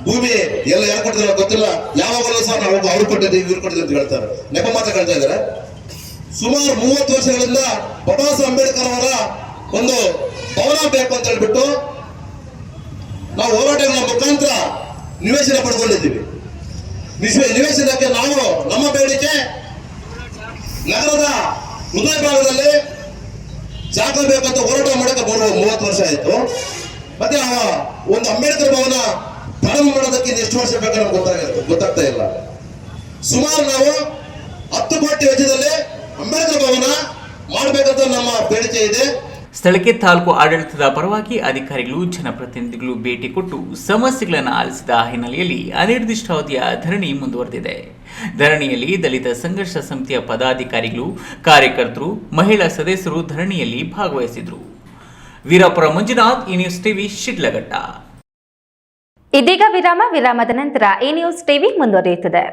ಭೂಮಿ ಎಲ್ಲ ಯಾರು ಕೊಡ್ತಾರೆ ಗೊತ್ತಿಲ್ಲ. ಯಾವಾಗಲೂ ಸಹ ನಾವು ಅವ್ರು ಕೊಟ್ಟಿದ್ದೀವಿ, ಇವ್ರು ಕೊಟ್ಟಿದ್ದೀವಿ ಅಂತ ಹೇಳ್ತಾರೆ, ನೆಪ ಮಾತ್ರ ಹೇಳ್ತಾ ಇದ್ದಾರೆ. ಸುಮಾರು 30 ವರ್ಷಗಳಿಂದ ಬಾಬಾ ಸಾಹೇಬ್ ಅಂಬೇಡ್ಕರ್ ಅವರ ಒಂದು ಭವನ ಬೇಕು ಅಂತ ಹೇಳ್ಬಿಟ್ಟು ನಾವು ಹೋರಾಟಗಳ ಮುಖಾಂತರ ನಿವೇಶನ ಪಡ್ಕೊಂಡಿದ್ದೀವಿ. ನಿವೇಶನಕ್ಕೆ ನಾವು ನಮ್ಮ ಬೇಡಿಕೆ ನಗರದ ಹೃದಯ ಭಾಗದಲ್ಲಿ ಜಾಗ ಬೇಕಂತ ಹೋರಾಟ ಮಾಡಕ್ಕೆ 30 ವರ್ಷ ಆಯ್ತು. ಮತ್ತೆ ಒಂದು ಅಂಬೇಡ್ಕರ್ ಭವನ ಪ್ರಾರಂಭ ಮಾಡೋದಕ್ಕೆ ಎಷ್ಟು ವರ್ಷ ಬೇಕು ನಮ್ಗೆ ಗೊತ್ತಾಗ್ತಾ ಇಲ್ಲ. ಸುಮಾರು ನಾವು 10 ಕೋಟಿ ವೆಚ್ಚದಲ್ಲಿ ಅಂಬೇಡ್ಕರ್ ಭವನ ಮಾಡಬೇಕಂತ ನಮ್ಮ ಬೇಡಿಕೆ ಇದೆ. ಸ್ಥಳಕ್ಕೆ ತಾಲೂಕು ಆಡಳಿತದ ಪರವಾಗಿ ಅಧಿಕಾರಿಗಳು ಜನಪ್ರತಿನಿಧಿಗಳು ಭೇಟಿ ಕೊಟ್ಟು ಸಮಸ್ಯೆಗಳನ್ನು ಆಲಿಸಿದ ಹಿನ್ನೆಲೆಯಲ್ಲಿ ಅನಿರ್ದಿಷ್ಟಾವಧಿಯ ಧರಣಿ ಮುಂದುವರೆದಿದೆ. ಧರಣಿಯಲ್ಲಿ ದಲಿತ ಸಂಘರ್ಷ ಸಮಿತಿಯ ಪದಾಧಿಕಾರಿಗಳು, ಕಾರ್ಯಕರ್ತರು, ಮಹಿಳಾ ಸದಸ್ಯರು ಧರಣಿಯಲ್ಲಿ ಭಾಗವಹಿಸಿದರು. ವೀರಾಪುರ ಮಂಜುನಾಥ್, ಈ ನ್ಯೂಸ್ ಟಿವಿ, ಶಿಡ್ಲಘಟ್ಟ. ಇದೀಗ ವಿರಾಮದ ನಂತರ ಈ ನ್ಯೂಸ್ ಟಿವಿ ಮುಂದುವರಿಯುತ್ತದೆ.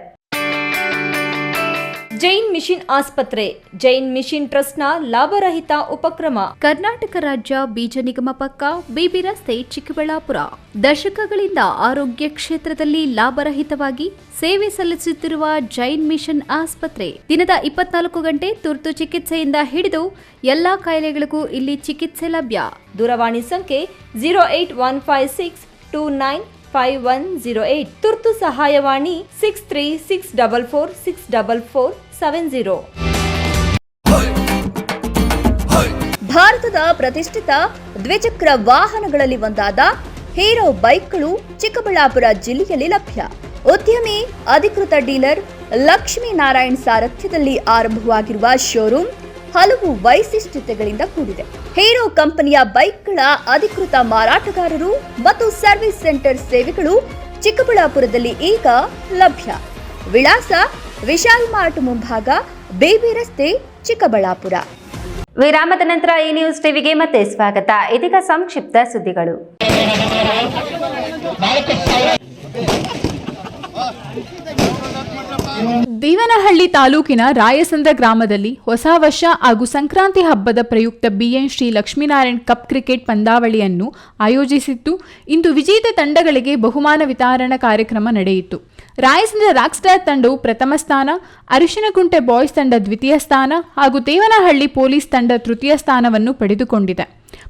ಜೈನ್ ಮಿಷನ್ ಆಸ್ಪತ್ರೆ, ಜೈನ್ ಮಿಷನ್ ಟ್ರಸ್ಟ್ನ ಲಾಭರಹಿತ ಉಪಕ್ರಮ. ಕರ್ನಾಟಕ ರಾಜ್ಯ ಬೀಜ ನಿಗಮ ಪಕ್ಕ, ಬಿಬಿ ರಸ್ತೆ, ಚಿಕ್ಕಬಳ್ಳಾಪುರ. ದಶಕಗಳಿಂದ ಆರೋಗ್ಯ ಕ್ಷೇತ್ರದಲ್ಲಿ ಲಾಭರಹಿತವಾಗಿ ಸೇವೆ ಸಲ್ಲಿಸುತ್ತಿರುವ ಜೈನ್ ಮಿಷನ್ ಆಸ್ಪತ್ರೆ ದಿನದ 24 ಗಂಟೆ ತುರ್ತು ಚಿಕಿತ್ಸೆಯಿಂದ ಹಿಡಿದು ಎಲ್ಲಾ ಕಾಯಿಲೆಗಳಿಗೂ ಇಲ್ಲಿ ಚಿಕಿತ್ಸೆ ಲಭ್ಯ. ದೂರವಾಣಿ ಸಂಖ್ಯೆ 08156295108. ತುರ್ತು ಸಹಾಯವಾಣಿ 6364464470. ಭಾರತದ ಪ್ರತಿಷ್ಠಿತ ದ್ವಿಚಕ್ರ ವಾಹನಗಳಲ್ಲಿ ಒಂದಾದ ಹೀರೋ ಬೈಕ್ಗಳು ಚಿಕ್ಕಬಳ್ಳಾಪುರ ಜಿಲ್ಲೆಯಲ್ಲಿ ಲಭ್ಯ. ಉದ್ಯಮಿ ಅಧಿಕೃತ ಡೀಲರ್ ಲಕ್ಷ್ಮೀನಾರಾಯಣ್ ಸಾರಥ್ಯದಲ್ಲಿ ಆರಂಭವಾಗಿರುವ ಶೋರೂಮ್ ಹಲವು ವೈಶಿಷ್ಟ್ಯತೆಗಳಿಂದ ಕೂಡಿದೆ. ಹೀರೋ ಕಂಪನಿಯ ಬೈಕ್ಗಳ ಅಧಿಕೃತ ಮಾರಾಟಗಾರರು ಮತ್ತು ಸರ್ವಿಸ್ ಸೆಂಟರ್ ಸೇವೆಗಳು ಚಿಕ್ಕಬಳ್ಳಾಪುರದಲ್ಲಿ ಈಗ ಲಭ್ಯ. ವಿಳಾಸ ವಿಶಾಲ್ ಮಾರ್ಟ್ ಮುಂಭಾಗ, ಬೇಬಿ ರಸ್ತೆ, ಚಿಕ್ಕಬಳ್ಳಾಪುರ. ವಿರಾಮದ ನಂತರ ಈ ನ್ಯೂಸ್ ಟಿವಿಗೆ ಮತ್ತೆ ಸ್ವಾಗತ. ಇದೀಗ ಸಂಕ್ಷಿಪ್ತ ಸುದ್ದಿಗಳು. ದೇವನಹಳ್ಳಿ ತಾಲೂಕಿನ ರಾಯಸಂದ್ರ ಗ್ರಾಮದಲ್ಲಿ ಹೊಸ ವರ್ಷ ಹಾಗೂ ಸಂಕ್ರಾಂತಿ ಹಬ್ಬದ ಪ್ರಯುಕ್ತ BN Shri Lakshminarayan cup cricket ಪಂದ್ಯಾವಳಿಯನ್ನು ಆಯೋಜಿಸಿತ್ತು. ಇಂದು ವಿಜೇತ ತಂಡಗಳಿಗೆ ಬಹುಮಾನ ವಿತರಣಾ ಕಾರ್ಯಕ್ರಮ ನಡೆಯಿತು. ರಾಯಸಂದ್ರ ರಾಕ್ ಸ್ಟಾರ್ ತಂಡವು ಪ್ರಥಮ ಸ್ಥಾನ, ಅರಿಶಿನಗುಂಟೆ ಬಾಯ್ಸ್ ತಂಡ ದ್ವಿತೀಯ ಸ್ಥಾನ ಹಾಗೂ ದೇವನಹಳ್ಳಿ ಪೊಲೀಸ್ ತಂಡ ತೃತೀಯ ಸ್ಥಾನವನ್ನು ಪಡೆದುಕೊಂಡಿದೆ.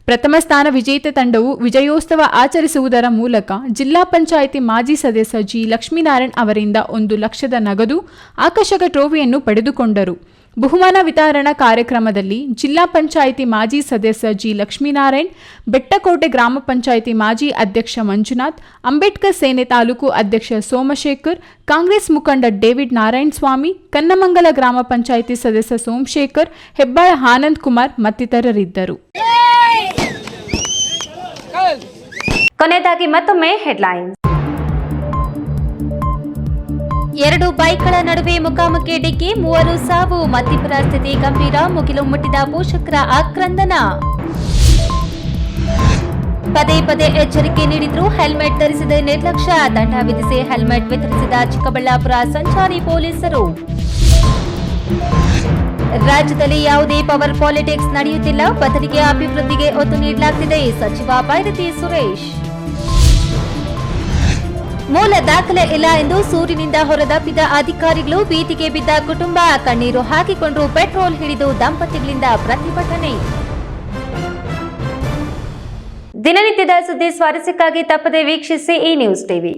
ಪ್ರಥಮ ಸ್ಥಾನ ವಿಜೇತ ತಂಡವು ವಿಜಯೋತ್ಸವ ಆಚರಿಸುವುದರ ಮೂಲಕ ಜಿಲ್ಲಾ ಪಂಚಾಯಿತಿ ಮಾಜಿ ಸದಸ್ಯ ಜಿ ಲಕ್ಷ್ಮೀನಾರಾಯಣ್ ಅವರಿಂದ 1 ಲಕ್ಷದ ನಗದು ಆಕರ್ಷಕ ಟ್ರೋಫಿಯನ್ನು ಪಡೆದುಕೊಂಡರು. ಬಹುಮಾನ ವಿತರಣಾ ಕಾರ್ಯಕ್ರಮದಲ್ಲಿ ಜಿಲ್ಲಾ ಪಂಚಾಯಿತಿ ಮಾಜಿ ಸದಸ್ಯ ಜಿ ಲಕ್ಷ್ಮೀನಾರಾಯಣ್, ಬೆಟ್ಟಕೋಟೆ ಗ್ರಾಮ ಪಂಚಾಯಿತಿ ಮಾಜಿ ಅಧ್ಯಕ್ಷ ಮಂಜುನಾಥ್, ಅಂಬೇಡ್ಕರ್ ಸೇನೆ ತಾಲೂಕು ಅಧ್ಯಕ್ಷ ಸೋಮಶೇಖರ್, ಕಾಂಗ್ರೆಸ್ ಮುಖಂಡ ಡೇವಿಡ್ ನಾರಾಯಣ್ ಸ್ವಾಮಿ, ಕನ್ನಮಂಗಲ ಗ್ರಾಮ ಪಂಚಾಯಿತಿ ಸದಸ್ಯ ಸೋಮಶೇಖರ್, ಹೆಬ್ಬಾಳ ಆನಂದ್ ಕುಮಾರ್ ಮತ್ತಿತರರಿದ್ದರು. ಕೊನೆಯದಾಗಿ ಮತ್ತೊಮ್ಮೆ ಹೆಡ್ಲೈನ್ಸ್. 2 ಬೈಕ್ಗಳ ನಡುವೆ ಮುಖಾಮುಖಿ ಡಿಕ್ಕಿ, 3 ಸಾವು, ಮತ್ತಿಬ್ಬರ ಸ್ಥಿತಿ ಗಂಭೀರ, ಮುಗಿಲು ಮುಟ್ಟಿದ ಪೋಷಕರ ಆಕ್ರಂದನ. ಪದೇ ಪದೇ ಎಚ್ಚರಿಕೆ ನೀಡಿದ್ರು ಹೆಲ್ಮೆಟ್ ಧರಿಸದೆ ನಿರ್ಲಕ್ಷ್ಯ, ದಂಡ ವಿಧಿಸಿ ಹೆಲ್ಮೆಟ್ ವಿತರಿಸಿದ ಚಿಕ್ಕಬಳ್ಳಾಪುರ ಸಂಚಾರಿ ಪೊಲೀಸರು. ರಾಜ್ಯದಲ್ಲಿ ಯಾವುದೇ ಪವರ್ ಪಾಲಿಟಿಕ್ಸ್ ನಡೆಯುತ್ತಿಲ್ಲ, ಬದಲಿಗೆ ಅಭಿವೃದ್ಧಿಗೆ ಒತ್ತು ನೀಡಲಾಗುತ್ತಿದೆ, ಸಚಿವ ಬೈರತಿ ಸುರೇಶ್. ಮೂಲ ದಾಖಲೆ ಇಲ್ಲ ಎಂದು ಸೂರಿನಿಂದ ಹೊರದಪ್ಪಿದ ಅಧಿಕಾರಿಗಳು, ಬೀದಿಗೆ ಬಿದ್ದ ಕುಟುಂಬ, ಕಣ್ಣೀರು ಹಾಕಿಕೊಂಡು ಪೆಟ್ರೋಲ್ ಹಿಡಿದು ದಂಪತಿಗಳಿಂದ ಪ್ರತಿಭಟನೆ. ದಿನನಿತ್ಯದ ಸುದ್ದಿ ಸ್ವಾರಸ್ಯಕ್ಕಾಗಿ ತಪ್ಪದೆ ವೀಕ್ಷಿಸಿ ಈ ನ್ಯೂಸ್ ಟಿವಿ.